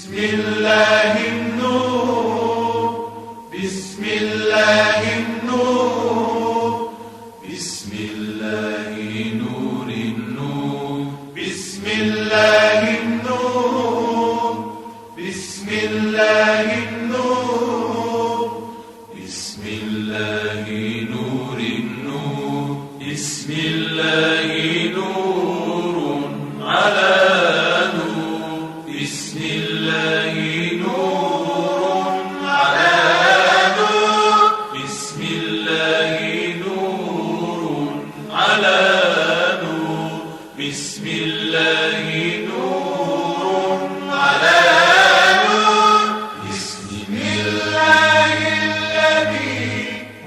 بسم الله النور بسم الله النور بسم الله نور النور بسم الله النور بسم الله النور بسم الله نور النور بسم الله نور على نور بسم الله نور على نور بسم الله نور على نور بسم الله نور على نور بسم الله الذي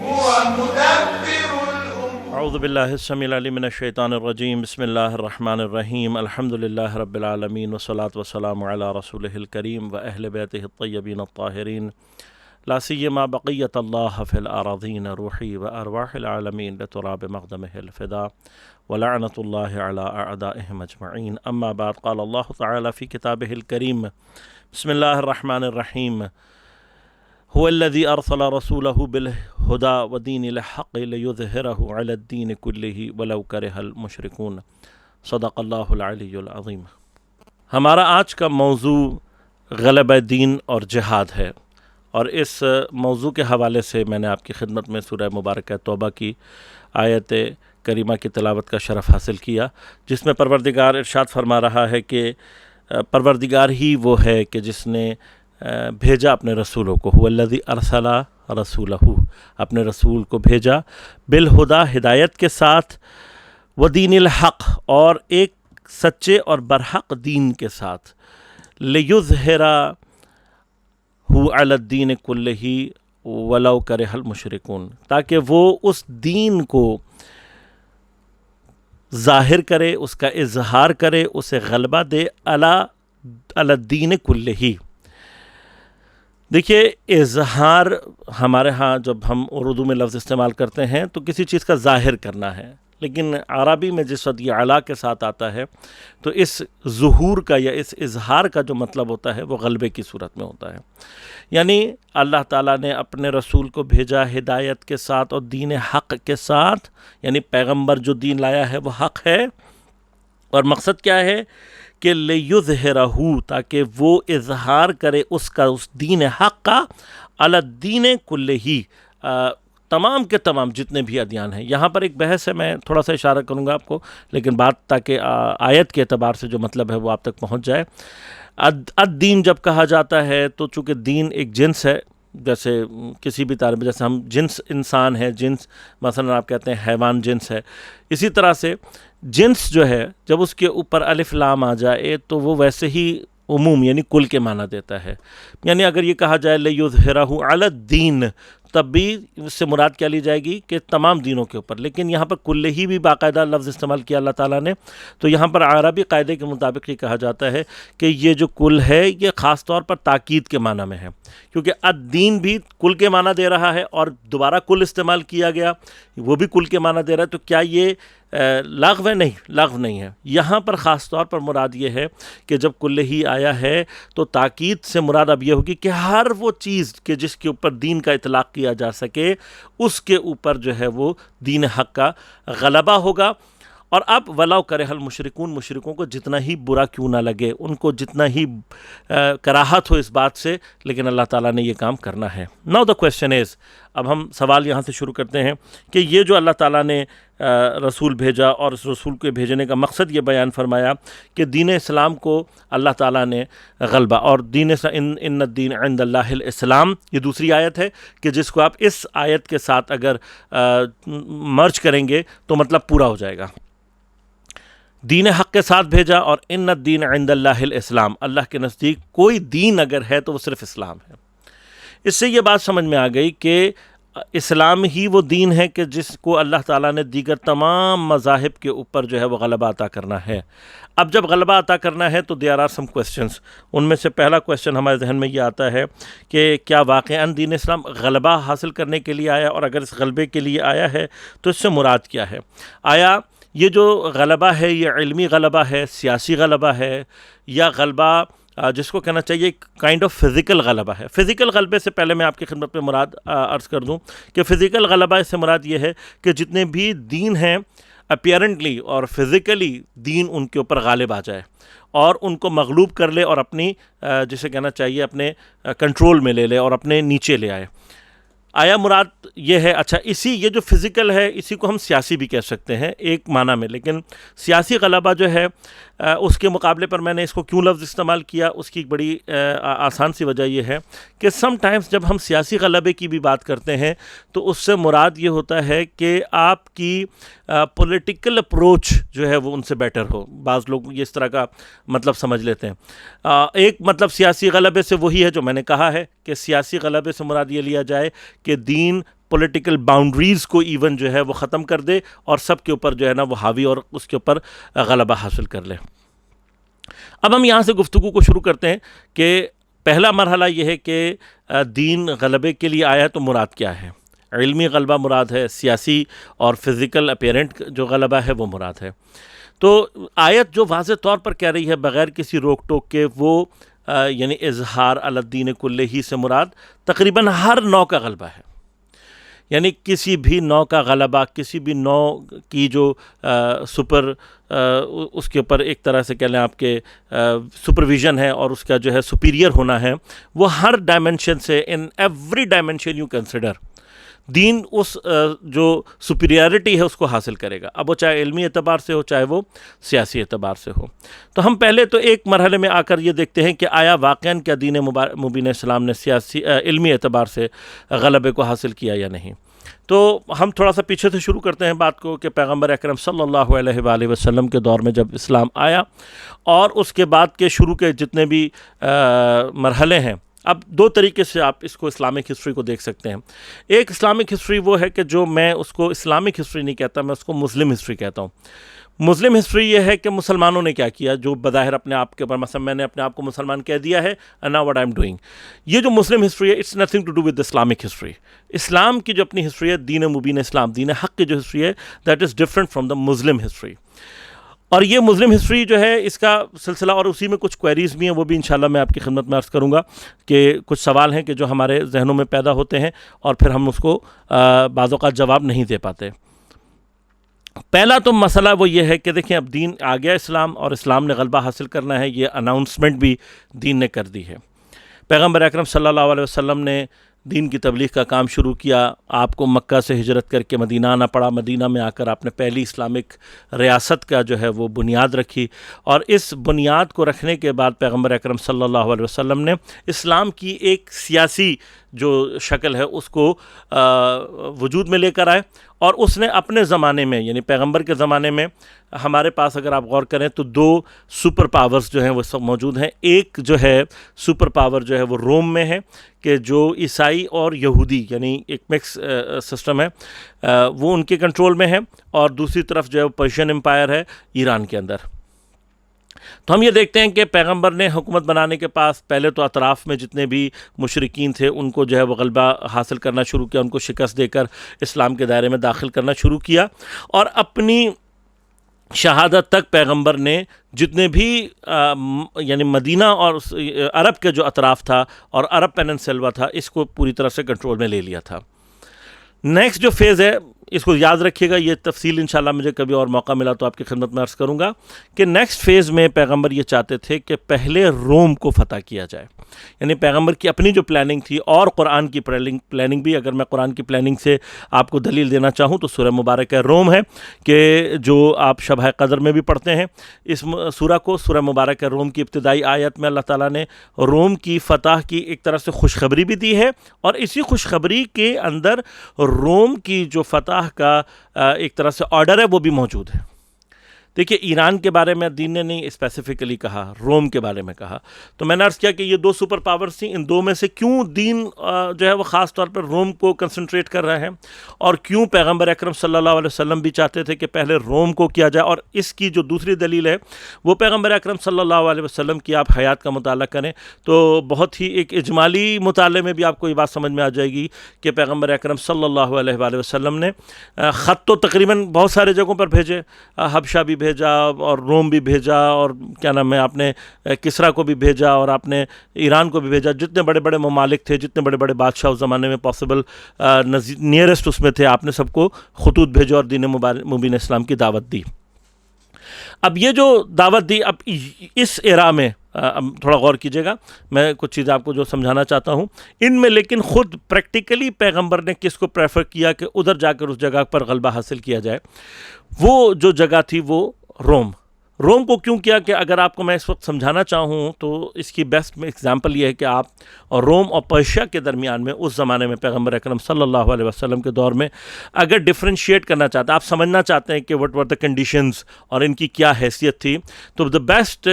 هو مدبر الأمور. اعوذ باللہ السمیع العلیم من الشیطان الرجیم. بسم اللہ الرحمن الرحیم. الحمد للہ رب العالمین والصلاة والسلام علی رسولہ الکریم و اہل بیتہ الطیبین الطاہرین لا سیما بقیت اللہ فی الارضین روحی و ارواح العالمین لتراب مقدمہ الفدا ولعنت اللہ علی اعدائہم اجمعین. اما بعد قال اللہ تعالی فی کتابہ الکریم بسم اللہ الرحمن الرحیم هو الذي أرسل رسوله بالهدى ودين الحق ليظهره على الدين كله ولو كره المشركون. صدق اللہ العلی العظیم. ہمارا آج کا موضوع غلبہ دین اور جہاد ہے، اور اس موضوع کے حوالے سے میں نے آپ کی خدمت میں سورہ مبارکہ توبہ کی آیت کریمہ کی تلاوت کا شرف حاصل کیا، جس میں پروردگار ارشاد فرما رہا ہے کہ پروردگار ہی وہ ہے کہ جس نے بھیجا اپنے رسولوں کو. هو الذی ارسل رسولہ، اپنے رسول کو بھیجا، بالہدا ہدایت کے ساتھ، ودین الحق اور ایک سچے اور برحق دین کے ساتھ، لیظہرہ علی الدین کلہ ولو کرہ المشرکون، تاکہ وہ اس دین کو ظاہر کرے، اس کا اظہار کرے، اسے غلبہ دے علی الدین کلہ. دیکھیے، اظہار ہمارے ہاں جب ہم اردو میں لفظ استعمال کرتے ہیں تو کسی چیز کا ظاہر کرنا ہے، لیکن عربی میں جس وقت یہ علا کے ساتھ آتا ہے تو اس ظہور کا یا اس اظہار کا جو مطلب ہوتا ہے وہ غلبے کی صورت میں ہوتا ہے. یعنی اللہ تعالیٰ نے اپنے رسول کو بھیجا ہدایت کے ساتھ اور دین حق کے ساتھ، یعنی پیغمبر جو دین لایا ہے وہ حق ہے، اور مقصد کیا ہے کہ لیظہرہ، تاکہ وہ اظہار کرے اس کا، اس دین حق کا، علی الدین کلہ، تمام کے تمام جتنے بھی ادیان ہیں. یہاں پر ایک بحث ہے، میں تھوڑا سا اشارہ کروں گا آپ کو، لیکن بات تاکہ آیت کے اعتبار سے جو مطلب ہے وہ آپ تک پہنچ جائے. الدین جب کہا جاتا ہے تو چونکہ دین ایک جنس ہے، جیسے کسی بھی تعریف، جیسے ہم جنس انسان ہے، جنس مثلا آپ کہتے ہیں حیوان جنس ہے، اسی طرح سے جنس جو ہے جب اس کے اوپر الف لام آ جائے تو وہ ویسے ہی عموم یعنی کل کے معنی دیتا ہے. یعنی اگر یہ کہا جائے لیظہرہ علی الدین، تب بھی اس سے مراد کیا لی جائے گی کہ تمام دینوں کے اوپر، لیکن یہاں پر کل ہی بھی باقاعدہ لفظ استعمال کیا اللہ تعالیٰ نے، تو یہاں پر عربی قاعدے کے مطابق یہ کہا جاتا ہے کہ یہ جو کل ہے یہ خاص طور پر تاکید کے معنی میں ہے، کیونکہ الدین بھی کل کے معنی دے رہا ہے اور دوبارہ کل استعمال کیا گیا، وہ بھی کل کے معنی دے رہا ہے. تو کیا یہ لغو ہے؟ نہیں، لغو نہیں ہے. یہاں پر خاص طور پر مراد یہ ہے کہ جب کل ہی آیا ہے تو تاکید سے مراد اب یہ ہوگی کہ ہر وہ چیز کہ جس کے اوپر دین کا اطلاق کیا جا سکے اس کے اوپر جو ہے وہ دین حق کا غلبہ ہوگا. اور اب وَلَوْ كَرِهَ الْمُشْرِكُونَ، مشرکوں کو جتنا ہی برا کیوں نہ لگے، ان کو جتنا ہی کراہت ہو اس بات سے، لیکن اللہ تعالیٰ نے یہ کام کرنا ہے. Now the question is، اب ہم سوال یہاں سے شروع کرتے ہیں کہ یہ جو اللہ تعالیٰ نے رسول بھیجا اور اس رسول کے بھیجنے کا مقصد یہ بیان فرمایا کہ دین اسلام کو اللہ تعالیٰ نے غلبہ، اور دین ان الدین عند اللہ الاسلام، یہ دوسری آیت ہے کہ جس کو آپ اس آیت کے ساتھ اگر مرج کریں گے تو مطلب پورا ہو جائے گا. دین حق کے ساتھ بھیجا، اور ان الدین عند اللہ الاسلام، اللہ کے نزدیک کوئی دین اگر ہے تو وہ صرف اسلام ہے. اس سے یہ بات سمجھ میں آ گئی کہ اسلام ہی وہ دین ہے کہ جس کو اللہ تعالیٰ نے دیگر تمام مذاہب کے اوپر جو ہے وہ غلبہ عطا کرنا ہے. اب جب غلبہ عطا کرنا ہے تو there are some questions. ان میں سے پہلا کویشچن ہمارے ذہن میں یہ آتا ہے کہ کیا واقعاً دین اسلام غلبہ حاصل کرنے کے لیے آیا، اور اگر اس غلبے کے لیے آیا ہے تو اس سے مراد کیا ہے؟ آیا یہ جو غلبہ ہے یہ علمی غلبہ ہے، سیاسی غلبہ ہے، یا غلبہ جس کو کہنا چاہیے ایک کائنڈ آف فزیکل غلبہ ہے. فزیکل غلبے سے پہلے میں آپ کی خدمت میں مراد عرض کر دوں کہ فزیکل غلبہ اس سے مراد یہ ہے کہ جتنے بھی دین ہیں اپیرنٹلی اور فزیکلی دین ان کے اوپر غالب آ جائے اور ان کو مغلوب کر لے اور اپنی جسے کہنا چاہیے اپنے کنٹرول میں لے لے اور اپنے نیچے لے آئے. آیا مراد یہ ہے. اچھا یہ جو فزیکل ہے اسی کو ہم سیاسی بھی کہہ سکتے ہیں ایک معنی میں, لیکن سیاسی غلبہ جو ہے اس کے مقابلے پر میں نے اس کو کیوں لفظ استعمال کیا, اس کی ایک بڑی آسان سی وجہ یہ ہے کہ سم ٹائمز جب ہم سیاسی غلبے کی بھی بات کرتے ہیں تو اس سے مراد یہ ہوتا ہے کہ آپ کی پولیٹیکل اپروچ جو ہے وہ ان سے بیٹر ہو. بعض لوگ یہ اس طرح کا مطلب سمجھ لیتے ہیں. ایک مطلب سیاسی غلبے سے وہی ہے جو میں نے کہا ہے کہ سیاسی غلبے سے مراد یہ لیا جائے کہ دین پولیٹیکل باؤنڈریز کو ایون جو ہے وہ ختم کر دے اور سب کے اوپر جو ہے نا وہ حاوی اور اس کے اوپر غلبہ حاصل کر لے. اب ہم یہاں سے گفتگو کو شروع کرتے ہیں کہ پہلا مرحلہ یہ ہے کہ دین غلبے کے لیے آیا ہے تو مراد کیا ہے. علمی غلبہ مراد ہے, سیاسی اور فزیکل اپیرنٹ جو غلبہ ہے وہ مراد ہے. تو آیت جو واضح طور پر کہہ رہی ہے بغیر کسی روک ٹوک کے وہ یعنی اظہار علی الدین کلہ ہی سے مراد تقریباً ہر نوع کا غلبہ ہے. یعنی کسی بھی نوع کا غلبہ, کسی بھی نوع کی جو اس کے اوپر ایک طرح سے کہہ لیں آپ کے سپرویژن ہے اور اس کا جو ہے سپیریئر ہونا ہے, وہ ہر ڈائمنشن سے in every dimension you consider then اس جو سپیریارٹی ہے اس کو حاصل کرے گا, اب وہ چاہے علمی اعتبار سے ہو چاہے وہ سیاسی اعتبار سے ہو. تو ہم پہلے تو ایک مرحلے میں آ کر یہ دیکھتے ہیں کہ آیا واقعاً کیا دین مبین اسلام نے سیاسی علمی اعتبار سے غلبے کو حاصل کیا یا نہیں. تو ہم تھوڑا سا پیچھے سے شروع کرتے ہیں بات کو کہ پیغمبر اکرم صلی اللہ علیہ وآلہ وسلم کے دور میں جب اسلام آیا اور اس کے بعد کے شروع کے جتنے بھی مرحلے ہیں, اب دو طریقے سے آپ اس کو اسلامک ہسٹری کو دیکھ سکتے ہیں. ایک اسلامک ہسٹری وہ ہے کہ جو میں اس کو اسلامک ہسٹری نہیں کہتا, میں اس کو مسلم ہسٹری کہتا ہوں. مسلم ہسٹری یہ ہے کہ مسلمانوں نے کیا کیا جو بظاہر اپنے آپ کے اوپر, مثلا میں نے اپنے آپ کو مسلمان کہہ دیا ہے and now what I'm doing. یہ جو مسلم ہسٹری ہے it's nothing to do with Islamic history. اسلام کی جو اپنی ہسٹری ہے دین مبین اسلام, دین حق کی جو ہسٹری ہے that is different from the Muslim history. اور یہ مسلم ہسٹری جو ہے اس کا سلسلہ, اور اسی میں کچھ کوئریز بھی ہیں وہ بھی انشاءاللہ میں آپ کی خدمت میں عرض کروں گا کہ کچھ سوال ہیں کہ جو ہمارے ذہنوں میں پیدا ہوتے ہیں اور پھر ہم اس کو بعض اوقات جواب نہیں دے پاتے. پہلا تو مسئلہ وہ یہ ہے کہ دیکھیں اب دین آ گیا اسلام اور اسلام نے غلبہ حاصل کرنا ہے, یہ اناؤنسمنٹ بھی دین نے کر دی ہے. پیغمبر اکرم صلی اللہ علیہ وسلم نے دین کی تبلیغ کا کام شروع کیا. آپ کو مکہ سے ہجرت کر کے مدینہ آنا پڑا. مدینہ میں آ کر آپ نے پہلی اسلامک ریاست کا جو ہے وہ بنیاد رکھی, اور اس بنیاد کو رکھنے کے بعد پیغمبر اکرم صلی اللہ علیہ وسلم نے اسلام کی ایک سیاسی جو شکل ہے اس کو وجود میں لے کر آئے. اور اس نے اپنے زمانے میں یعنی پیغمبر کے زمانے میں ہمارے پاس اگر آپ غور کریں تو دو سپر پاورز جو ہیں وہ سب موجود ہیں. ایک جو ہے سپر پاور جو ہے وہ روم میں ہے کہ جو عیسائی اور یہودی یعنی ایک مکس سسٹم ہے, وہ ان کے کنٹرول میں ہے, اور دوسری طرف جو ہے وہ پرشین امپائر ہے ایران کے اندر. تو ہم یہ دیکھتے ہیں کہ پیغمبر نے حکومت بنانے کے پاس پہلے تو اطراف میں جتنے بھی مشرکین تھے ان کو جو ہے وہ غلبہ حاصل کرنا شروع کیا, ان کو شکست دے کر اسلام کے دائرے میں داخل کرنا شروع کیا, اور اپنی شہادت تک پیغمبر نے جتنے بھی یعنی مدینہ اور عرب کے جو اطراف تھا اور عرب پیننسلوا تھا اس کو پوری طرح سے کنٹرول میں لے لیا تھا. نیکسٹ جو فیز ہے اس کو یاد رکھیے گا, یہ تفصیل انشاءاللہ مجھے کبھی اور موقع ملا تو آپ کی خدمت میں عرض کروں گا کہ نیکسٹ فیز میں پیغمبر یہ چاہتے تھے کہ پہلے روم کو فتح کیا جائے. یعنی پیغمبر کی اپنی جو پلاننگ تھی اور قرآن کی پلاننگ بھی, اگر میں قرآن کی پلاننگ سے آپ کو دلیل دینا چاہوں تو سورہ مبارکہ روم ہے کہ جو آپ شبہ قدر میں بھی پڑھتے ہیں اس سورہ کو. سورہ مبارکہ روم کی ابتدائی آیت میں اللہ تعالیٰ نے روم کی فتح کی ایک طرح سے خوشخبری بھی دی ہے, اور اسی خوشخبری کے اندر روم کی جو فتح کا ایک طرح سے آرڈر ہے وہ بھی موجود ہے. دیکھیے ایران کے بارے میں دین نے نہیں اسپیسیفکلی کہا, روم کے بارے میں کہا. تو میں نے عرض کیا کہ یہ دو سپر پاورز تھیں, ان دو میں سے کیوں دین جو ہے وہ خاص طور پر روم کو کنسنٹریٹ کر رہے ہیں, اور کیوں پیغمبر اکرم صلی اللہ علیہ وسلم بھی چاہتے تھے کہ پہلے روم کو کیا جائے. اور اس کی جو دوسری دلیل ہے وہ پیغمبر اکرم صلی اللہ علیہ وسلم کی آپ حیات کا مطالعہ کریں تو بہت ہی ایک اجمالی مطالعے میں بھی آپ کو یہ بات سمجھ میں آ جائے گی کہ پیغمبر اکرم صلی اللہ علیہ وسلم نے خط تو تقریباً بہت سارے جگہوں پر بھیجے, حبشہ بھی بھیجا اور روم بھی بھیجا اور کیا نام ہے آپ نے کسرا کو بھی بھیجا اور آپ نے ایران کو بھی بھیجا، جتنے بڑے بڑے ممالک تھے، جتنے بڑے بڑے بادشاہ اس زمانے میں پاسبل نیئرسٹ اس میں تھے، آپ نے سب کو خطوط بھیجا اور دین مبین اسلام کی دعوت دی۔ اب یہ جو دعوت دی، اب اس ایرا میں اب تھوڑا غور کیجئے گا، میں کچھ چیزیں آپ کو جو سمجھانا چاہتا ہوں ان میں، لیکن خود پریکٹیکلی پیغمبر نے کس کو پریفر کیا کہ ادھر جا کر اس جگہ پر غلبہ حاصل کیا جائے؟ وہ جو جگہ تھی وہ روم کو کیوں کیا؟ کہ اگر آپ کو میں اس وقت سمجھانا چاہوں تو اس کی بیسٹ ایگزامپل یہ ہے کہ آپ اور روم اور پرشیا کے درمیان میں اس زمانے میں پیغمبر اکرم صلی اللہ علیہ وسلم کے دور میں اگر ڈفرینشیٹ کرنا چاہتے ہیں، آپ سمجھنا چاہتے ہیں کہ وٹ ور دا کنڈیشنز اور ان کی کیا حیثیت تھی، تو the best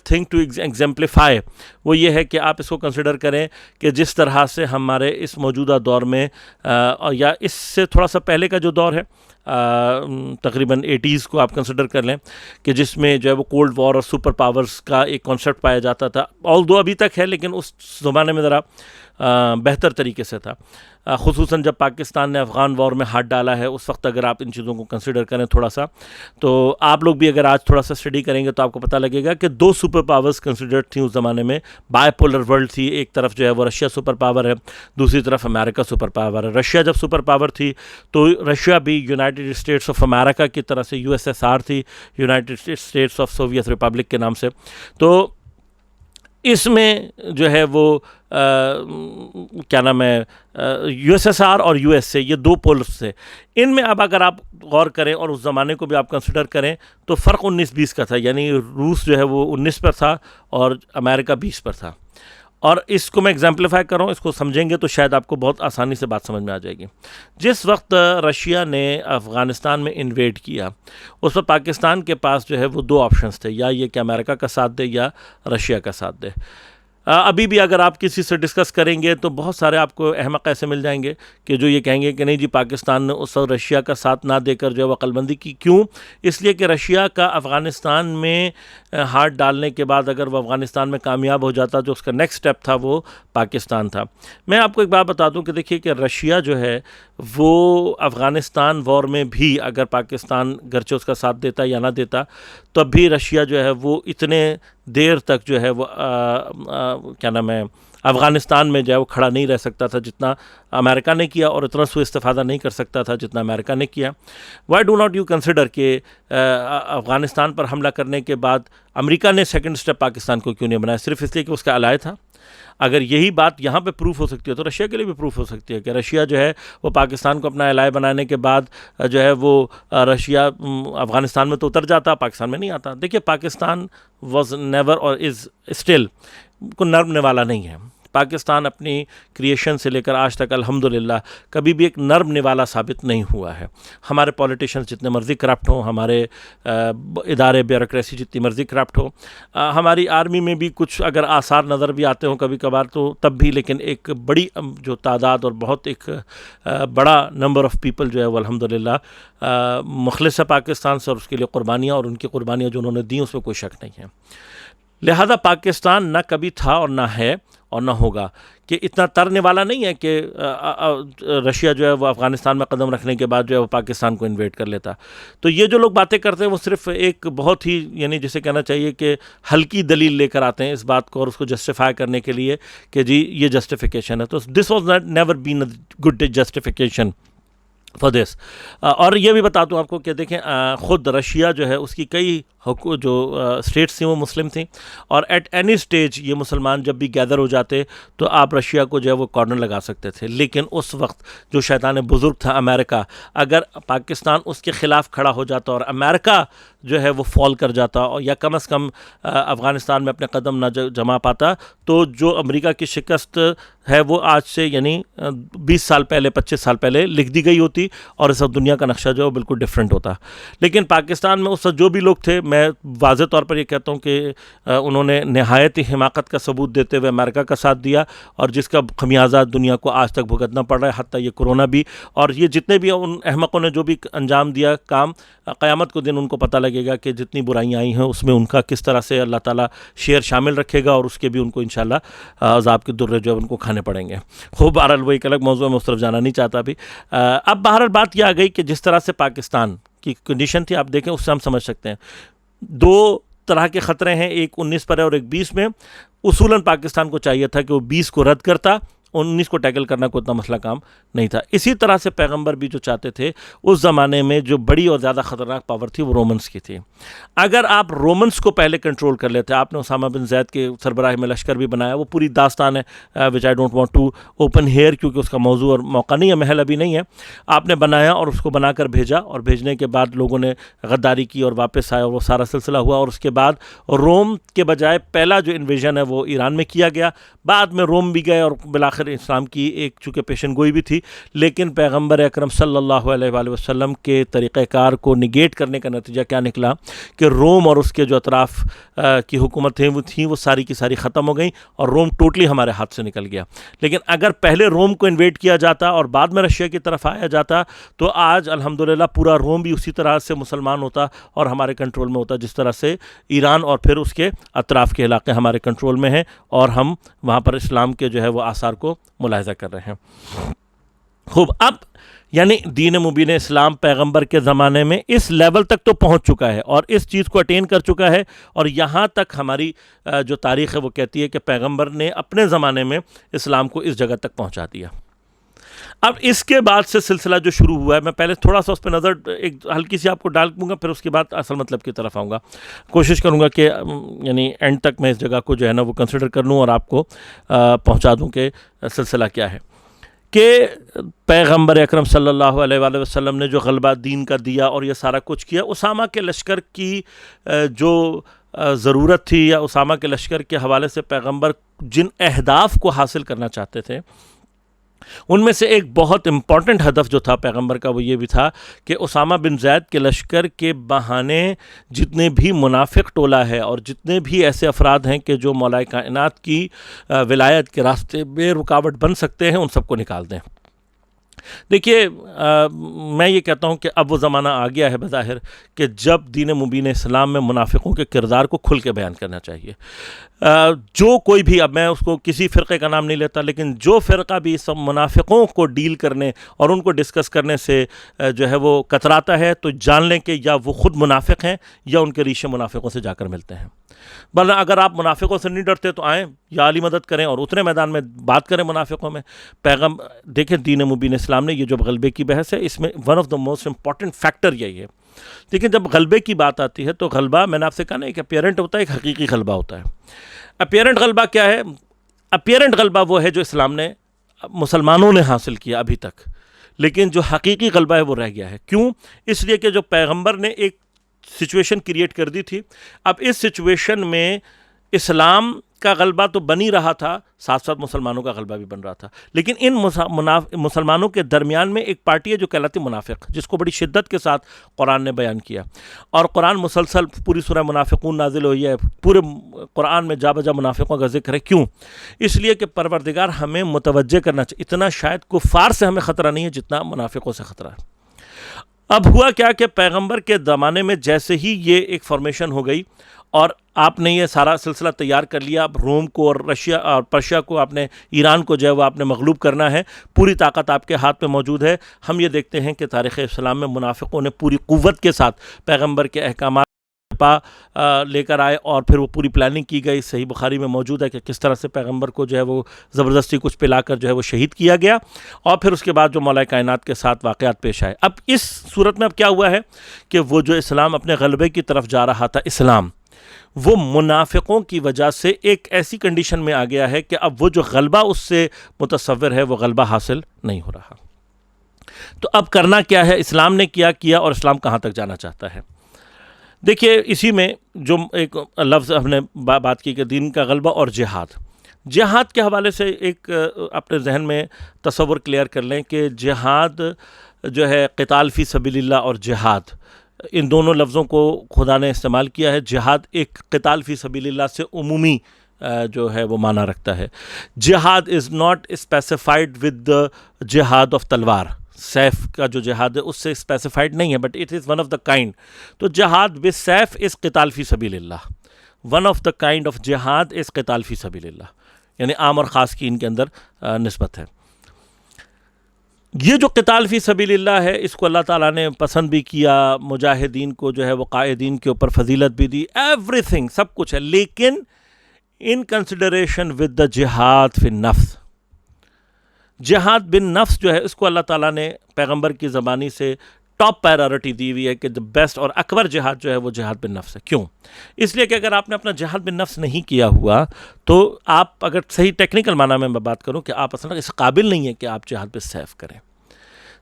thing to exemplify وہ یہ ہے کہ آپ اس کو کنسیڈر کریں کہ جس طرح سے ہمارے اس موجودہ دور میں یا اس سے تھوڑا سا پہلے کا جو دور ہے، تقریباً 80s کو آپ کنسیڈر کر لیں، کہ جس میں جو ہے وہ کولڈ وار اور سپر پاورز کا ایک کانسیپٹ پایا جاتا تھا، آل دو ابھی تک ہے لیکن اس زمانے میں ذرا بہتر طریقے سے تھا، خصوصاً جب پاکستان نے افغان وار میں ہاتھ ڈالا ہے اس وقت اگر آپ ان چیزوں کو کنسیڈر کریں تھوڑا سا، تو آپ لوگ بھی اگر آج تھوڑا سا اسٹڈی کریں گے تو آپ کو پتہ لگے گا کہ 2 سپر پاورز کنسیڈرڈ تھیں اس زمانے میں، بائی پولر ورلڈ تھی، ایک طرف جو ہے وہ رشیا سپر پاور ہے، دوسری طرف امریکہ سپر پاور ہے۔ رشیا جب سپر پاور تھی تو رشیا بھی یونائٹڈ اسٹیٹس آف امریکہ کی طرح سے USSR تھی، United States of Soviet republic کے نام سے، تو اس میں جو ہے وہ کیا نام ہے USSR اور USA یہ 2 پولز تھے، ان میں اب اگر آپ غور کریں اور اس زمانے کو بھی آپ کنسیڈر کریں تو فرق 19-20 کا تھا، یعنی روس جو ہے وہ 19 پر تھا اور امریکہ 20 پر تھا۔ اور اس کو میں ایگزامپلیفائی کر رہا ہوں، اس کو سمجھیں گے تو شاید آپ کو بہت آسانی سے بات سمجھ میں آ جائے گی۔ جس وقت رشیا نے افغانستان میں انویڈ کیا اس وقت پاکستان کے پاس جو ہے وہ 2 آپشنز تھے، یا یہ کہ امریکہ کا ساتھ دے یا رشیا کا ساتھ دے۔ ابھی بھی اگر آپ کسی سے ڈسکس کریں گے تو بہت سارے آپ کو احمق ایسے مل جائیں گے کہ جو یہ کہیں گے کہ نہیں جی پاکستان نے اس وقت رشیا کا ساتھ نہ دے کر جو ہے وہ عقل بندی کی۔ کیوں؟ اس لیے کہ رشیا کا افغانستان میں ہاتھ ڈالنے کے بعد اگر وہ افغانستان میں کامیاب ہو جاتا جو اس کا نیکسٹ سٹیپ تھا وہ پاکستان تھا۔ میں آپ کو ایک بات بتا دوں کہ دیکھیے کہ رشیا جو ہے وہ افغانستان وار میں بھی اگر پاکستان گرچہ اس کا ساتھ دیتا یا نہ دیتا تب بھی رشیا جو ہے وہ اتنے دیر تک جو ہے وہ کیا نام ہے افغانستان میں جو ہے وہ کھڑا نہیں رہ سکتا تھا جتنا امریکہ نے کیا، اور اتنا سوء استفادہ نہیں کر سکتا تھا جتنا امریکہ نے کیا۔ Why do not you consider کہ افغانستان پر حملہ کرنے کے بعد امریکہ نے سیکنڈ سٹیپ پاکستان کو کیوں نہیں بنایا؟ صرف اس لیے کہ اس کا الائے تھا۔ اگر یہی بات یہاں پہ پروف ہو سکتی ہے تو رشیا کے لیے بھی پروف ہو سکتی ہے کہ رشیا جو ہے وہ پاکستان کو اپنا الائے بنانے کے بعد جو ہے وہ رشیا افغانستان میں تو اتر جاتا، پاکستان میں نہیں آتا۔ دیکھیے پاکستان واز نیور اور از اسٹل کو نرم نوالا نہیں ہے۔ پاکستان اپنی کریشن سے لے کر آج تک الحمدللہ کبھی بھی ایک نرم نوالا ثابت نہیں ہوا ہے۔ ہمارے پولیٹیشنز جتنے مرضی کرپٹ ہوں، ہمارے ادارے بیوروکریسی جتنی مرضی کرپٹ ہو، ہماری آرمی میں بھی کچھ اگر آثار نظر بھی آتے ہوں کبھی کبھار تو تب بھی، لیکن ایک بڑی جو تعداد اور بہت ایک بڑا نمبر آف پیپل جو ہے وہ الحمدللہ مخلص ہے پاکستان سے، اور اس کے لیے قربانیاں اور ان کی قربانیاں جو انہوں نے دیں اس میں کوئی شک نہیں ہے۔ لہذا پاکستان نہ کبھی تھا اور نہ ہے اور نہ ہوگا کہ اتنا ترنے والا نہیں ہے کہ رشیا جو ہے وہ افغانستان میں قدم رکھنے کے بعد جو ہے وہ پاکستان کو انویڈ کر لیتا۔ تو یہ جو لوگ باتیں کرتے ہیں وہ صرف ایک بہت ہی یعنی جسے کہنا چاہیے کہ ہلکی دلیل لے کر آتے ہیں اس بات کو اور اس کو جسٹیفائی کرنے کے لیے کہ جی یہ جسٹیفیکیشن ہے۔ تو this was never been a good justification for this. اور یہ بھی بتا دوں آپ کو کہ دیکھیں خود رشیا جو ہے اس کی کئی جو اسٹیٹس تھیں وہ مسلم تھیں، اور ایٹ اینی اسٹیج یہ مسلمان جب بھی گیدر ہو جاتے تو آپ رشیا کو جو ہے وہ کارنر لگا سکتے تھے۔ لیکن اس وقت جو شیطان بزرگ تھا امریکہ، اگر پاکستان اس کے خلاف کھڑا ہو جاتا اور امریکہ جو ہے وہ فال کر جاتا اور یا کم از کم افغانستان میں اپنے قدم نہ جما پاتا، تو جو امریکہ کی شکست ہے وہ آج سے یعنی 20 سال پہلے 25 سال پہلے لکھ دی گئی ہوتی، اور اس وقت دنیا کا نقشہ جو ہے بالکل ڈفرینٹ ہوتا۔ لیکن پاکستان میں اس وقت جو بھی لوگ تھے، میں واضح طور پر یہ کہتا ہوں کہ انہوں نے نہایت ہی حماقت کا ثبوت دیتے ہوئے امریکہ کا ساتھ دیا، اور جس کا خمیازہ دنیا کو آج تک بھگتنا پڑ رہا ہے، حتیٰ یہ کورونا بھی، اور یہ جتنے بھی ان احمقوں نے جو بھی انجام دیا کام، قیامت کو دن ان کو پتہ لگے گا کہ جتنی برائیاں آئی ہیں اس میں ان کا کس طرح سے اللہ تعالیٰ شیئر شامل رکھے گا، اور اس کے بھی ان کو انشاءاللہ عذاب کے درے جو ہے ان کو کھانے پڑیں گے۔ خوب بہرحال وہ ایک الگ موضوع میں اس طرف جانا نہیں چاہتا ابھی۔ اب بہرحال بات یہ آ گئی کہ جس طرح سے پاکستان کی کنڈیشن تھی، آپ دیکھیں اس سے ہم سمجھ سکتے ہیں. 2 طرح کے خطرے ہیں، ایک 19 پر ہے اور ایک 20 میں. اصولاً پاکستان کو چاہیے تھا کہ وہ 20 کو رد کرتا، 19 کو ٹیکل کرنا کوئی اتنا مسئلہ کام نہیں تھا. اسی طرح سے پیغمبر بھی جو چاہتے تھے، اس زمانے میں جو بڑی اور زیادہ خطرناک پاور تھی وہ رومنز کی تھی. اگر آپ رومنز کو پہلے کنٹرول کر لیتے، آپ نے اسامہ بن زید کے سربراہی میں لشکر بھی بنایا، وہ پوری داستان ہے which I don't want to open here کیونکہ اس کا موضوع اور موقع نہیں ہے، محل ابھی نہیں ہے. آپ نے بنایا اور اس کو بنا کر بھیجا، اور بھیجنے کے بعد لوگوں نے غداری کی اور واپس آئے اور وہ سارا سلسلہ ہوا. اور اس کے بعد روم کے بجائے پہلا جو انویژن ہے وہ ایران میں کیا گیا. بعد میں روم بھی گئے اور بالآخر اسلام کی ایک چونکہ پیشن گوئی بھی تھی، لیکن پیغمبر اکرم صلی اللہ علیہ وآلہ وسلم کے طریقہ کار کو نگیٹ کرنے کا نتیجہ کیا نکلا کہ روم اور اس کے جو اطراف کی حکومتیں وہ ساری کی ساری ختم ہو گئیں اور روم ٹوٹلی ہمارے ہاتھ سے نکل گیا. لیکن اگر پہلے روم کو انویٹ کیا جاتا اور بعد میں رشیا کی طرف آیا جاتا تو آج الحمدللہ پورا روم بھی اسی طرح سے مسلمان ہوتا اور ہمارے کنٹرول میں ہوتا جس طرح سے ایران اور پھر اس کے اطراف کے علاقے ہمارے کنٹرول میں ہیں اور ہم وہاں پر اسلام کے جو ہے وہ آثار کو ملاحظہ کر رہے ہیں. خوب، اب یعنی دین مبین اسلام پیغمبر کے زمانے میں اس لیول تک تو پہنچ چکا ہے اور اس چیز کو اٹین کر چکا ہے، اور یہاں تک ہماری جو تاریخ ہے وہ کہتی ہے کہ پیغمبر نے اپنے زمانے میں اسلام کو اس جگہ تک پہنچا دیا. اب اس کے بعد سے سلسلہ جو شروع ہوا ہے، میں پہلے تھوڑا سا اس پہ نظر ایک ہلکی سی آپ کو ڈال دوں گا، پھر اس کے بعد اصل مطلب کی طرف آؤں گا. کوشش کروں گا کہ یعنی اینڈ تک میں اس جگہ کو جو ہے نا وہ کنسیڈر کر لوں اور آپ کو پہنچا دوں کہ سلسلہ کیا ہے. کہ پیغمبر اکرم صلی اللہ علیہ وآلہ وسلم نے جو غلبہ دین کا دیا اور یہ سارا کچھ کیا، اسامہ کے لشکر کی جو ضرورت تھی یا اسامہ کے لشکر کے حوالے سے پیغمبر جن اہداف کو حاصل کرنا چاہتے تھے، ان میں سے ایک بہت امپورٹنٹ ہدف جو تھا پیغمبر کا وہ یہ بھی تھا کہ اسامہ بن زید کے لشکر کے بہانے جتنے بھی منافق ٹولہ ہے اور جتنے بھی ایسے افراد ہیں کہ جو مولا کائنات کی ولایت کے راستے بے رکاوٹ بن سکتے ہیں، ان سب کو نکال دیں. دیکھیے، میں یہ کہتا ہوں کہ اب وہ زمانہ آ گیا ہے بظاہر کہ جب دین مبین اسلام میں منافقوں کے کردار کو کھل کے بیان کرنا چاہیے. جو کوئی بھی، اب میں اس کو کسی فرقے کا نام نہیں لیتا، لیکن جو فرقہ بھی سب منافقوں کو ڈیل کرنے اور ان کو ڈسکس کرنے سے جو ہے وہ کتراتا ہے، تو جان لیں کہ یا وہ خود منافق ہیں یا ان کے ریشے منافقوں سے جا کر ملتے ہیں. ورنہ اگر آپ منافقوں سے نہیں ڈرتے تو آئیں یا علی مدد کریں اور اتنے میدان میں بات کریں منافقوں میں. دیکھیں دین مبین اسلام نے یہ جو غلبے کی بحث ہے، اس میں one of the most important factor یہی ہے. لیکن جب غلبے کی بات آتی ہے تو غلبہ، میں نے آپ سے کہا نا، ایک اپیرنٹ ہوتا ہے، ایک حقیقی غلبہ ہوتا ہے. اپیرنٹ غلبہ کیا ہے؟ اپیرنٹ غلبہ وہ ہے جو اسلام نے، مسلمانوں نے حاصل کیا ابھی تک، لیکن جو حقیقی غلبہ ہے وہ رہ گیا ہے. کیوں؟ اس لیے کہ جو پیغمبر نے ایک سچویشن کریٹ کر دی تھی، اب اس سچویشن میں اسلام کا غلبہ تو بنی رہا تھا، ساتھ ساتھ مسلمانوں کا غلبہ بھی بن رہا تھا. لیکن ان مسلمانوں کے درمیان میں ایک پارٹی ہے جو کہلاتی منافق، جس کو بڑی شدت کے ساتھ قرآن نے بیان کیا. اور قرآن مسلسل پوری سورہ منافقون نازل ہوئی ہے، پورے قرآن میں جا بجا منافقوں کا ذکر ہے. کیوں؟ اس لیے کہ پروردگار ہمیں متوجہ کرنا چاہیے. اتنا شاید کفار سے ہمیں خطرہ نہیں ہے جتنا منافقوں سے خطرہ ہے. اب ہوا کیا کہ پیغمبر کے زمانے میں جیسے ہی یہ ایک فارمیشن ہو گئی اور آپ نے یہ سارا سلسلہ تیار کر لیا، اب روم کو اور رشیا اور پرشیا کو، آپ نے ایران کو جو ہے وہ آپ نے مغلوب کرنا ہے، پوری طاقت آپ کے ہاتھ میں موجود ہے. ہم یہ دیکھتے ہیں کہ تاریخ اسلام میں منافقوں نے پوری قوت کے ساتھ پیغمبر کے احکامات لے کر آئے اور پھر وہ پوری پلاننگ کی گئی. صحیح بخاری میں موجود ہے کہ کس طرح سے پیغمبر کو جو ہے وہ زبردستی کچھ پلا کر جو ہے وہ شہید کیا گیا، اور پھر اس کے بعد جو مولا کائنات کے ساتھ واقعات پیش آئے. اب اس صورت میں اب کیا ہوا ہے کہ وہ جو اسلام اپنے غلبے کی طرف جا رہا تھا، اسلام وہ منافقوں کی وجہ سے ایک ایسی کنڈیشن میں آ گیا ہے کہ اب وہ جو غلبہ اس سے متصور ہے وہ غلبہ حاصل نہیں ہو رہا. تو اب کرنا کیا ہے؟ اسلام نے کیا اور اسلام کہاں تک جانا چاہتا ہے؟ دیکھیے، اسی میں جو ایک لفظ ہم نے بات کی کہ دین کا غلبہ اور جہاد کے حوالے سے ایک اپنے ذہن میں تصور کلیئر کر لیں کہ جہاد جو ہے، قتال فی سبیل اللہ اور جہاد، ان دونوں لفظوں کو خدا نے استعمال کیا ہے. جہاد ایک قتال فی سبیل اللہ سے عمومی جو ہے وہ معنی رکھتا ہے. جہاد is not specified with the جہاد آف تلوار، سیف کا جو جہاد ہے اس سے اسپیسیفائڈ نہیں ہے، but it is one of the kind. تو جہاد ود سیف از قتال فی سبیل اللہ. One of the kind of جہاد از قتال فی سبیل اللہ، یعنی عام اور خاص کی ان کے اندر نسبت ہے. یہ جو قتال فی سبیل اللہ ہے اس کو اللہ تعالیٰ نے پسند بھی کیا، مجاہدین کو جو ہے وہ قائدین کے اوپر فضیلت بھی دی، ایوری تھنگ سب کچھ ہے، لیکن ان کنسیڈریشن ود دا جہاد فی النفس، جہاد بن نفس جو ہے اس کو اللہ تعالیٰ نے پیغمبر کی زبانی سے ٹاپ پائرورٹی دی ہوئی ہے کہ دا بیسٹ اور اکبر جہاد جو ہے وہ جہاد بن نفس ہے۔ کیوں؟ اس لیے کہ اگر آپ نے اپنا جہاد بن نفس نہیں کیا ہوا تو آپ، اگر صحیح ٹیکنیکل معنی میں بات کروں، کہ آپ اصلا اس قابل نہیں ہیں کہ آپ جہاد بن سیف کریں۔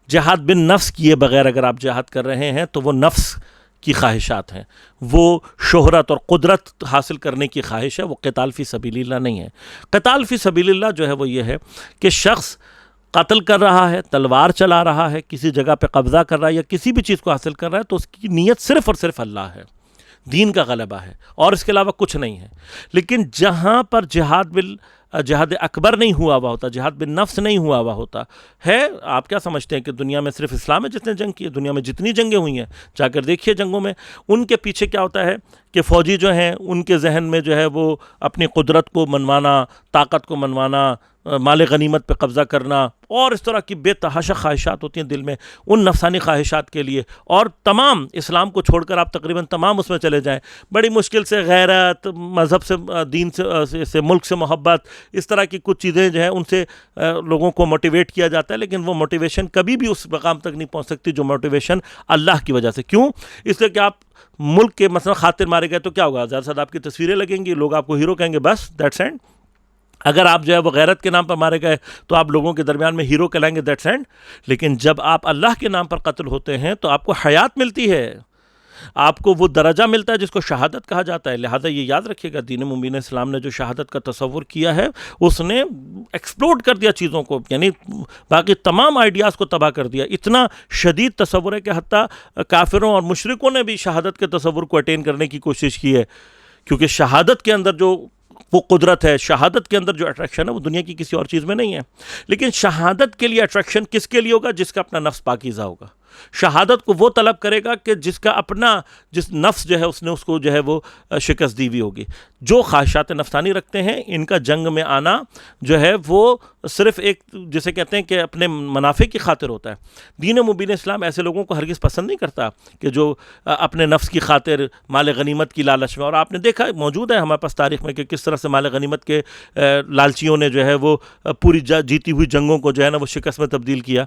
جہاد بن نفس کیے بغیر اگر آپ جہاد کر رہے ہیں تو وہ نفس کی خواہشات ہیں، وہ شہرت اور قدرت حاصل کرنے کی خواہش ہے، وہ قتال فی سبیل اللہ نہیں ہے۔ قتال فی سبیل اللہ جو ہے وہ یہ ہے کہ شخص قتل کر رہا ہے، تلوار چلا رہا ہے، کسی جگہ پہ قبضہ کر رہا ہے یا کسی بھی چیز کو حاصل کر رہا ہے، تو اس کی نیت صرف اور صرف اللہ ہے، دین کا غلبہ ہے، اور اس کے علاوہ کچھ نہیں ہے۔ لیکن جہاں پر جہاد اکبر نہیں ہوا ہوا ہوتا، جہاد بن نفس نہیں ہوا ہوا ہوتا ہے، آپ کیا سمجھتے ہیں کہ دنیا میں صرف اسلام ہے جس نے جنگ کی ہے؟ دنیا میں جتنی جنگیں ہوئی ہیں جا کر دیکھیے جنگوں میں، ان کے پیچھے کیا ہوتا ہے کہ فوجی جو ہیں ان کے ذہن میں جو ہے وہ اپنی قدرت کو منوانا، طاقت کو منوانا، مال غنیمت پہ قبضہ کرنا اور اس طرح کی بے تحاشا خواہشات ہوتی ہیں دل میں، ان نفسانی خواہشات کے لیے، اور تمام اسلام کو چھوڑ کر آپ تقریباً تمام اس میں چلے جائیں، بڑی مشکل سے غیرت، مذہب سے، دین سے، ملک سے محبت، اس طرح کی کچھ چیزیں جو ہیں ان سے لوگوں کو موٹیویٹ کیا جاتا ہے، لیکن وہ موٹیویشن کبھی بھی اس مقام تک نہیں پہنچ سکتی جو موٹیویشن اللہ کی وجہ سے۔ کیوں؟ اس لیے کہ آپ ملک کے مثلا خاطر مارے گئے تو کیا ہوگا؟ زیادہ سے زیادہ آپ کی تصویریں لگیں گی، لوگ آپ کو ہیرو کہیں گے، بس دیٹس اینڈ۔ اگر آپ جو ہے وہ غیرت کے نام پر مارے گئے تو آپ لوگوں کے درمیان میں ہیرو کہلائیں گے، دیٹس اینڈ۔ لیکن جب آپ اللہ کے نام پر قتل ہوتے ہیں تو آپ کو حیات ملتی ہے، آپ کو وہ درجہ ملتا ہے جس کو شہادت کہا جاتا ہے۔ لہٰذا یہ یاد رکھیے گا، دین مبین اسلام نے جو شہادت کا تصور کیا ہے اس نے ایکسپلوڈ کر دیا چیزوں کو، یعنی باقی تمام آئیڈیاز کو تباہ کر دیا۔ اتنا شدید تصور ہے کہ حتیٰ کافروں اور مشرکوں نے بھی شہادت کے تصور کو اٹین کرنے کی کوشش کی ہے، کیونکہ شہادت کے اندر جو وہ قدرت ہے، شہادت کے اندر جو اٹریکشن ہے وہ دنیا کی کسی اور چیز میں نہیں ہے۔ لیکن شہادت کے لیے اٹریکشن کس کے لیے ہوگا؟ جس کا اپنا نفس پاکیزہ ہوگا۔ شہادت کو وہ طلب کرے گا کہ جس کا اپنا، جس نفس جو ہے اس نے اس کو جو ہے وہ شکست دی ہوئی ہوگی۔ جو خواہشات نفسانی رکھتے ہیں ان کا جنگ میں آنا جو ہے وہ صرف ایک، جسے کہتے ہیں کہ اپنے منافع کی خاطر ہوتا ہے۔ دین مبین اسلام ایسے لوگوں کو ہرگز پسند نہیں کرتا کہ جو اپنے نفس کی خاطر مال غنیمت کی لالچ میں، اور آپ نے دیکھا موجود ہے ہمارے پاس تاریخ میں کہ کس طرح سے مال غنیمت کے لالچیوں نے جو ہے وہ پوری جیتی ہوئی جنگوں کو جو ہے نا وہ شکست میں تبدیل کیا۔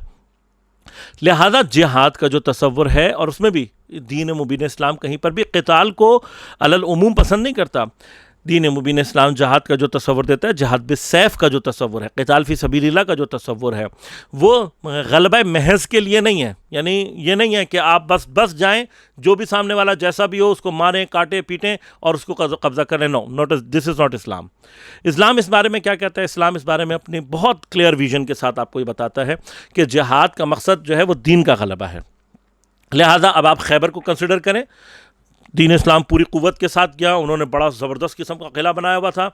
لہذا جہاد کا جو تصور ہے، اور اس میں بھی دین مبین اسلام کہیں پر بھی قتال کو علی العموم پسند نہیں کرتا۔ دین مبین اسلام جہاد کا جو تصور دیتا ہے، جہاد بالسیف کا جو تصور ہے، قتال فی سبیل اللہ کا جو تصور ہے، وہ غلبہ محض کے لیے نہیں ہے۔ یعنی یہ نہیں ہے کہ آپ بس جائیں، جو بھی سامنے والا جیسا بھی ہو اس کو ماریں، کاٹیں، پیٹیں اور اس کو قبضہ کریں۔ نو، دس از ناٹ اسلام۔ اسلام اس بارے میں کیا کہتا ہے؟ اسلام اس بارے میں اپنی بہت کلیئر ویژن کے ساتھ آپ کو یہ بتاتا ہے کہ جہاد کا مقصد جو ہے وہ دین کا غلبہ ہے۔ لہذا اب آپ خیبر کو کنسیڈر کریں، دین اسلام پوری قوت کے ساتھ گیا، انہوں نے بڑا زبردست قسم کا قلعہ بنایا ہوا تھا،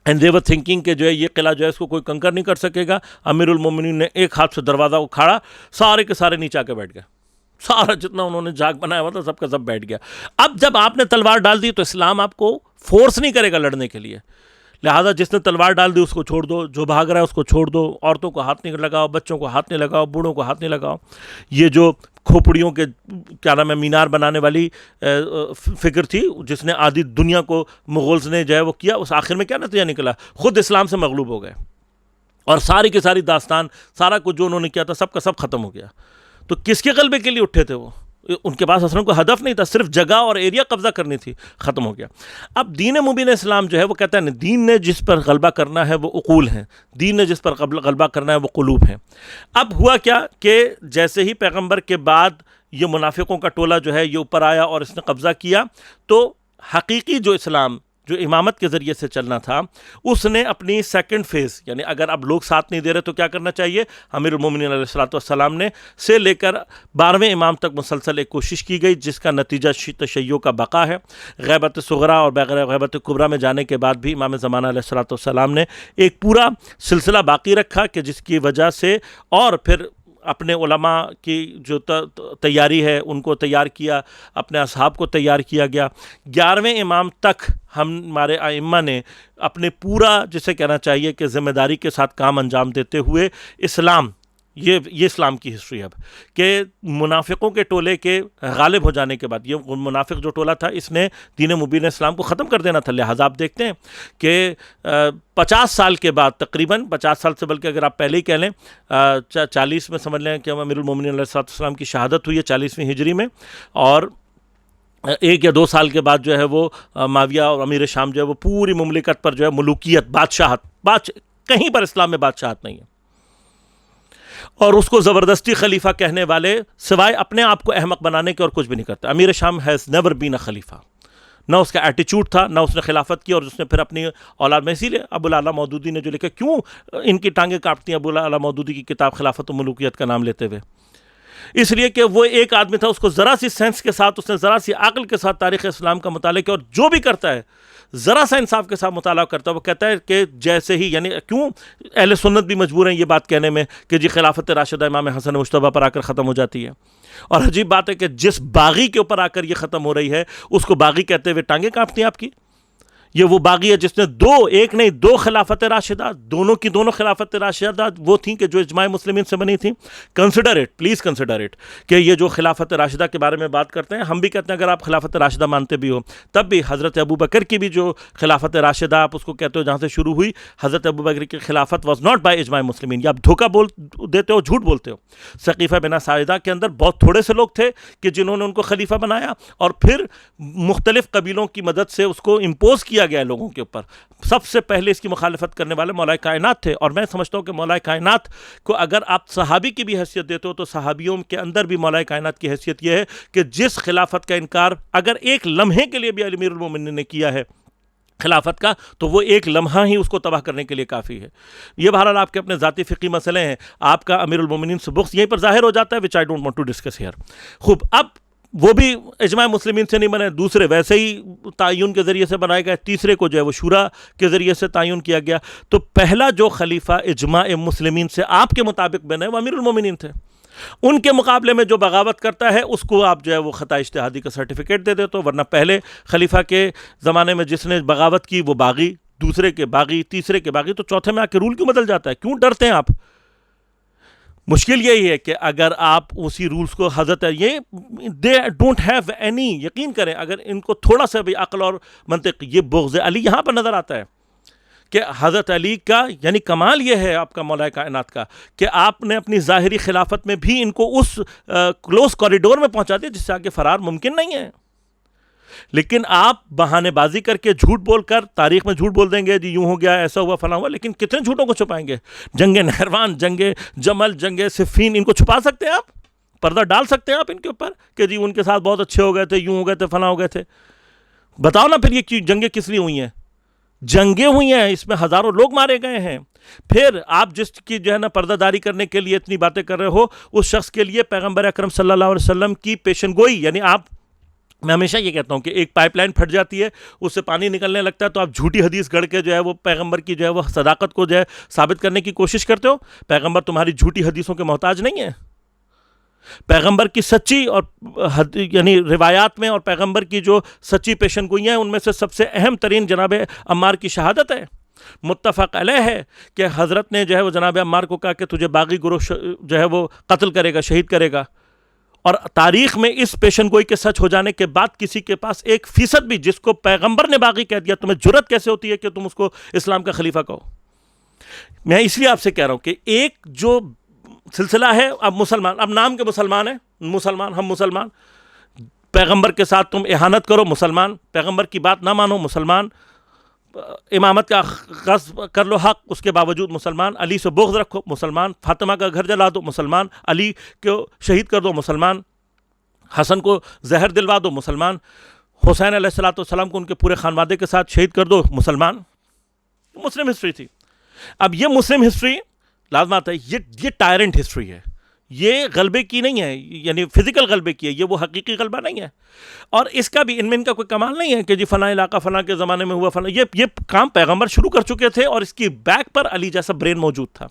اینڈ دے ور تھنکنگ کہ جو ہے یہ قلعہ جو ہے اس کو کوئی کنکر نہیں کر سکے گا۔ امیر المومنین نے ایک ہاتھ سے دروازہ اکھاڑا، سارے کے سارے نیچے آ کے بیٹھ گئے، سارا جتنا انہوں نے جاگ بنایا ہوا تھا سب کا سب بیٹھ گیا۔ اب جب آپ نے تلوار ڈال دی تو اسلام آپ کو فورس نہیں کرے گا لڑنے کے لیے، لہٰذا جس نے تلوار ڈال دی اس کو چھوڑ دو، جو بھاگ رہا ہے اس کو چھوڑ دو، عورتوں کو ہاتھ نہیں لگاؤ، بچوں کو ہاتھ نہیں لگاؤ، بوڑھوں کو ہاتھ نہیں لگاؤ۔ یہ جو کھوپڑیوں کے کیا نام ہے مینار بنانے والی فکر تھی جس نے آدھی دنیا کو مغولز نے جو ہے وہ کیا، اس آخر میں کیا نتیجہ نکلا؟ خود اسلام سے مغلوب ہو گئے، اور ساری کی ساری داستان، سارا کچھ جو انہوں نے کیا تھا سب کا سب ختم ہو گیا۔ تو کس کے غلبے کے لیے اٹھے تھے وہ؟ ان کے پاس اصلاً کوئی ہدف نہیں تھا، صرف جگہ اور ایریا قبضہ کرنی تھی، ختم ہو گیا۔ اب دین مبین اسلام جو ہے وہ کہتا ہے دین نے جس پر غلبہ کرنا ہے وہ عقول ہیں، دین نے جس پر غلبہ کرنا ہے وہ قلوب ہیں۔ اب ہوا کیا کہ جیسے ہی پیغمبر کے بعد یہ منافقوں کا ٹولہ جو ہے یہ اوپر آیا اور اس نے قبضہ کیا، تو حقیقی جو اسلام جو امامت کے ذریعے سے چلنا تھا اس نے اپنی سیکنڈ فیز، یعنی اگر اب لوگ ساتھ نہیں دے رہے تو کیا کرنا چاہیے؟ امیر المومنین علیہ الصلوۃ والسلام نے سے لے کر 12ویں امام تک مسلسل ایک کوشش کی گئی جس کا نتیجہ تشیع کا بقا ہے۔ غیبت صغرا اور بغیر غیبت کبریٰ میں جانے کے بعد بھی امام زمانہ علیہ الصلوۃ والسلام نے ایک پورا سلسلہ باقی رکھا کہ جس کی وجہ سے، اور پھر اپنے علماء کی جو تیاری ہے ان کو تیار کیا، اپنے اصحاب کو تیار کیا گیا۔ 11ویں امام تک ہمارے ائمہ نے اپنے پورا جسے کہنا چاہیے کہ ذمہ داری کے ساتھ کام انجام دیتے ہوئے اسلام، یہ اسلام کی ہسٹری اب کہ منافقوں کے ٹولے کے غالب ہو جانے کے بعد یہ منافق جو ٹولہ تھا اس نے دین مبین اسلام کو ختم کر دینا تھا. لہٰذا آپ دیکھتے ہیں کہ 50 سال کے بعد تقریباً 50 سال سے بلکہ اگر آپ پہلے ہی کہہ لیں 40 میں سمجھ لیں کہ امیر المومنین علیہ السلام کی شہادت ہوئی ہے 40ویں ہجری میں, اور 1 یا 2 سال کے بعد جو ہے وہ معاویہ اور امیر شام جو ہے وہ پوری مملکت پر جو ہے ملوکیت بادشاہت کہیں پر اسلام میں بادشاہت نہیں ہے, اور اس کو زبردستی خلیفہ کہنے والے سوائے اپنے آپ کو احمق بنانے کے اور کچھ بھی نہیں کرتے. امیر شام ہیز نیور بین اے خلیفہ, نہ اس کا ایٹیچیوڈ تھا, نہ اس نے خلافت کی, اور اس نے پھر اپنی اولاد میں اسی لیے ابو الاعلیٰ مودودی نے جو لکھا, کیوں ان کی ٹانگیں کاٹتی ہیں ابو الاعلیٰ مودودی کی کتاب خلافت و ملوکیت کا نام لیتے ہوئے, اس لیے کہ وہ ایک آدمی تھا, اس کو ذرا سی سینس کے ساتھ, اس نے ذرا سی عقل کے ساتھ تاریخ اسلام کا مطالعہ کیا, اور جو بھی کرتا ہے ذرا سا انصاف کے ساتھ مطالعہ کرتا ہے, وہ کہتا ہے کہ جیسے ہی, یعنی کیوں اہل سنت بھی مجبور ہیں یہ بات کہنے میں کہ جی خلافت راشدہ امام حسن مجتبیٰ پر آ کر ختم ہو جاتی ہے, اور عجیب بات ہے کہ جس باغی کے اوپر آ کر یہ ختم ہو رہی ہے اس کو باغی کہتے ہوئے ٹانگیں کاٹتی ہیں آپ کی. یہ وہ باغی ہے جس نے ایک نہیں دو خلافت راشدہ, دونوں کی دونوں خلافت راشدہ وہ تھیں کہ جو اجماع مسلمین سے بنی تھیں. Consider it, please consider it, کہ یہ جو خلافت راشدہ کے بارے میں بات کرتے ہیں, ہم بھی کہتے ہیں اگر آپ خلافت راشدہ مانتے بھی ہو تب بھی حضرت ابو بکر کی بھی جو خلافت راشدہ آپ اس کو کہتے ہو جہاں سے شروع ہوئی, حضرت ابو بکر کی خلافت واز ناٹ بائی اجماع مسلمین. یہ آپ دھوکہ دیتے ہو, جھوٹ بولتے ہو. ثقیفہ بنت ساعدہ کے اندر بہت تھوڑے سے لوگ تھے کہ جنہوں نے ان کو خلیفہ بنایا, اور پھر مختلف قبیلوں کی مدد سے اس کو امپوز کیا گیا لوگوں کے اوپر. سب سے پہلے اس کی مخالفت کرنے والے مولا کائنات تھے, اور میں سمجھتا ہوں کہ مولا کائنات کو اگر آپ صحابی کی بھی حیثیت دیتے ہو تو صحابیوں کے اندر بھی مولا کائنات کی حیثیت یہ ہے کہ جس خلافت کا انکار اگر ایک لمحے کے لیے بھی امیر المومنین نے کیا ہے خلافت کا, تو وہ ایک لمحہ ہی اس کو تباہ کرنے کے لیے کافی ہے. یہ بہرحال آپ کے اپنے ذاتی فقہی مسئلے ہیں, آپ کا امیر المومنین سے بغض یہیں پر ظاہر ہو جاتا ہے, which I don't want to discuss here. خوب, اب وہ بھی اجماع مسلمین سے نہیں بنے, دوسرے ویسے ہی تعین کے ذریعے سے بنائے گئے, تیسرے کو جو ہے وہ شورا کے ذریعے سے تعین کیا گیا. تو پہلا جو خلیفہ اجماع مسلمین سے آپ کے مطابق بنے وہ امیر المومنین تھے. ان کے مقابلے میں جو بغاوت کرتا ہے اس کو آپ جو ہے وہ خطا اجتہادی کا سرٹیفکیٹ دے دیتے ہو, ورنہ پہلے خلیفہ کے زمانے میں جس نے بغاوت کی وہ باغی, دوسرے کے باغی, تیسرے کے باغی, تو چوتھے میں آ کے رول کیوں بدل جاتا ہے؟ کیوں ڈرتے ہیں آپ؟ مشکل یہی ہے کہ اگر آپ اسی رولز کو حضرت یہ دے ڈونٹ ہیو اینی, یقین کریں اگر ان کو تھوڑا سا بھی عقل اور منطق, یہ بغض علی یہاں پر نظر آتا ہے کہ حضرت علی کا, یعنی کمال یہ ہے آپ کا مولا کائنات کا کہ آپ نے اپنی ظاہری خلافت میں بھی ان کو اس کلوز کوریڈور میں پہنچا دیا جس سے آگے فرار ممکن نہیں ہے. لیکن آپ بہانے بازی کر کے جھوٹ بول کر تاریخ میں جھوٹ بول دیں گے, جی یوں ہو گیا, ایسا ہوا, فلاں ہوا, لیکن کتنے جھوٹوں کو چھپائیں گے؟ جنگ نہروان, جنگ جمل, جنگ صفین, ان کو چھپا سکتے ہیں آپ؟ پردہ ڈال سکتے ہیں آپ ان کے اوپر کہ جی ان کے ساتھ بہت اچھے ہو گئے تھے, یوں ہو گئے تھے, فلاں ہو گئے تھے؟ بتاؤ نا پھر یہ جنگیں کس لیے ہوئی ہیں؟ جنگیں ہوئی ہیں, اس میں ہزاروں لوگ مارے گئے ہیں. پھر آپ جس کی جو ہے نا پردہ داری کرنے کے لیے اتنی باتیں کر رہے ہو, اس شخص کے لیے پیغمبر اکرم صلی اللہ علیہ وسلم کی پیشن گوئی, یعنی آپ, میں ہمیشہ یہ کہتا ہوں کہ ایک پائپ لائن پھٹ جاتی ہے, اس سے پانی نکلنے لگتا ہے, تو آپ جھوٹی حدیث گڑھ کے جو ہے وہ پیغمبر کی جو ہے وہ صداقت کو جو ہے ثابت کرنے کی کوشش کرتے ہو. پیغمبر تمہاری جھوٹی حدیثوں کے محتاج نہیں ہے. پیغمبر کی سچی اور یعنی روایات میں اور پیغمبر کی جو سچی پیشن گوئیاں ہیں ان میں سے سب سے اہم ترین جناب عمار کی شہادت ہے. متفق علیہ ہے کہ حضرت نے جو ہے وہ جناب عمار کو کہا کہ تجھے باغی گروہ جو ہے وہ قتل کرے گا, شہید کرے گا, اور تاریخ میں اس پیشن گوئی کے سچ ہو جانے کے بعد کسی کے پاس 1% بھی جس کو پیغمبر نے باغی کہہ دیا, تمہیں جرت کیسے ہوتی ہے کہ تم اس کو اسلام کا خلیفہ کہو؟ میں اس لیے آپ سے کہہ رہا ہوں کہ ایک جو سلسلہ ہے, اب مسلمان, اب نام کے مسلمان ہیں, مسلمان, ہم مسلمان, پیغمبر کے ساتھ تم اہانت کرو مسلمان, پیغمبر کی بات نہ مانو مسلمان, امامت کا غصب کر لو حق اس کے باوجود مسلمان, علی سے بغض رکھو مسلمان, فاطمہ کا گھر جلا دو مسلمان, علی کو شہید کر دو مسلمان, حسن کو زہر دلوا دو مسلمان, حسین علیہ السلام کو ان کے پورے خانوادے کے ساتھ شہید کر دو مسلمان. مسلم ہسٹری تھی. اب یہ مسلم ہسٹری لازمات ہے, یہ ٹائرنٹ ہسٹری ہے, یہ غلبے کی نہیں ہے, یعنی فزیکل غلبے کی ہے, یہ وہ حقیقی غلبہ نہیں ہے. اور اس کا بھی ان کا کوئی کمال نہیں ہے کہ جی فلاں علاقہ فلاں کے زمانے میں ہوا فلاں, یہ کام پیغمبر شروع کر چکے تھے اور اس کی بیک پر علی جیسا برین موجود تھا.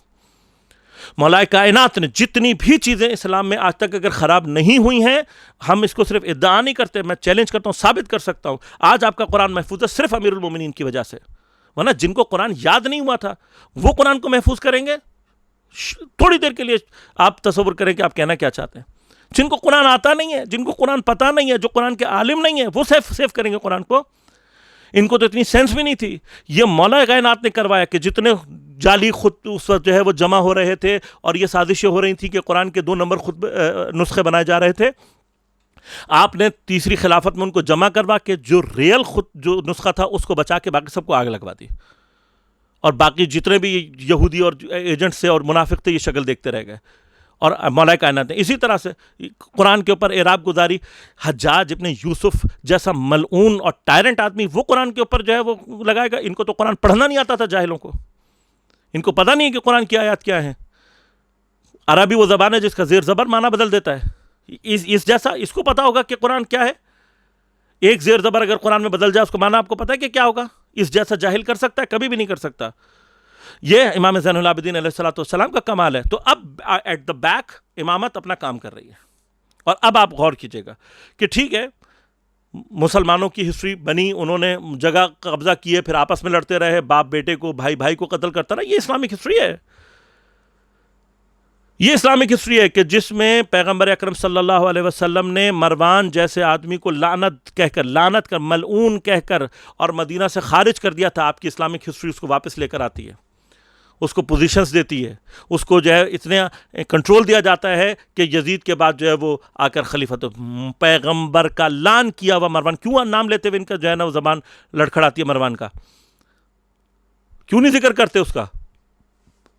مولا کائنات نے جتنی بھی چیزیں اسلام میں آج تک اگر خراب نہیں ہوئی ہیں, ہم اس کو صرف ادعا نہیں کرتے, میں چیلنج کرتا ہوں, ثابت کر سکتا ہوں. آج آپ کا قرآن محفوظ ہے صرف امیر المومنین کی وجہ سے, ورنہ جن کو قرآن یاد نہیں ہوا تھا وہ قرآن کو محفوظ کریں گے؟ تھوڑی دیر کے لیے آپ تصور کریں کہ آپ کہنا کیا چاہتے ہیں. جن کو قرآن آتا نہیں ہے, جن کو قرآن پتہ نہیں ہے, جو قرآن کے عالم نہیں ہے, وہ سیف کریں گے قرآن کو. ان کو تو اتنی سینس بھی نہیں تھی. یہ مولا کائنات نے کروایا کہ جتنے جعلی خود اس وقت جو ہے وہ جمع ہو رہے تھے اور یہ سازشیں ہو رہی تھیں کہ قرآن کے 2 نمبر خود نسخے بنائے جا رہے تھے, آپ نے تیسری خلافت میں ان کو جمع کروا کے جو ریئل خود جو نسخہ تھا اس کو بچا کے باقی سب کو آگ لگوا دی, اور باقی جتنے بھی یہودی اور ایجنٹس تھے اور منافق تھے یہ شکل دیکھتے رہ گئے. اور مولا کائنات نے اسی طرح سے قرآن کے اوپر اعراب گزاری. حجاج ابن یوسف جیسا ملعون اور ٹائرنٹ آدمی وہ قرآن کے اوپر جو ہے وہ لگائے گا. ان کو تو قرآن پڑھنا نہیں آتا تھا, جاہلوں کو, ان کو پتہ نہیں کہ قرآن کی آیات کیا ہیں. عربی وہ زبان ہے جس کا زیر زبر معنی بدل دیتا ہے. اس جیسا اس کو پتا ہوگا کہ قرآن کیا ہے. ایک زیر زبر اگر قرآن میں بدل جائے اس کو معنی آپ کو پتا ہے کہ کیا ہوگا. اس جیسا جاہل کر سکتا ہے؟ کبھی بھی نہیں کر سکتا. یہ امام زین العابدین علیہ السلام کا کمال ہے. تو اب ایٹ دا بیک امامت اپنا کام کر رہی ہے. اور اب آپ غور کیجئے گا کہ ٹھیک ہے مسلمانوں کی ہسٹری بنی, انہوں نے جگہ قبضہ کیے, پھر آپس میں لڑتے رہے, باپ بیٹے کو, بھائی کو قتل کرتا رہا. یہ اسلامک ہسٹری ہے. یہ اسلامک ہسٹری ہے کہ جس میں پیغمبر اکرم صلی اللہ علیہ وسلم نے مروان جیسے آدمی کو لعنت کر ملعون کہہ کر اور مدینہ سے خارج کر دیا تھا. آپ کی اسلامک ہسٹری اس کو واپس لے کر آتی ہے, اس کو پوزیشنز دیتی ہے, اس کو جو ہے اتنا کنٹرول دیا جاتا ہے کہ یزید کے بعد جو ہے وہ آ کر خلیفت پیغمبر کا لعن کیا ہوا مروان. کیوں نام لیتے ہوئے ان کا جو ہے نا وہ زبان لڑکھڑاتی ہے مروان کا؟ کیوں نہیں ذکر کرتے اس کا؟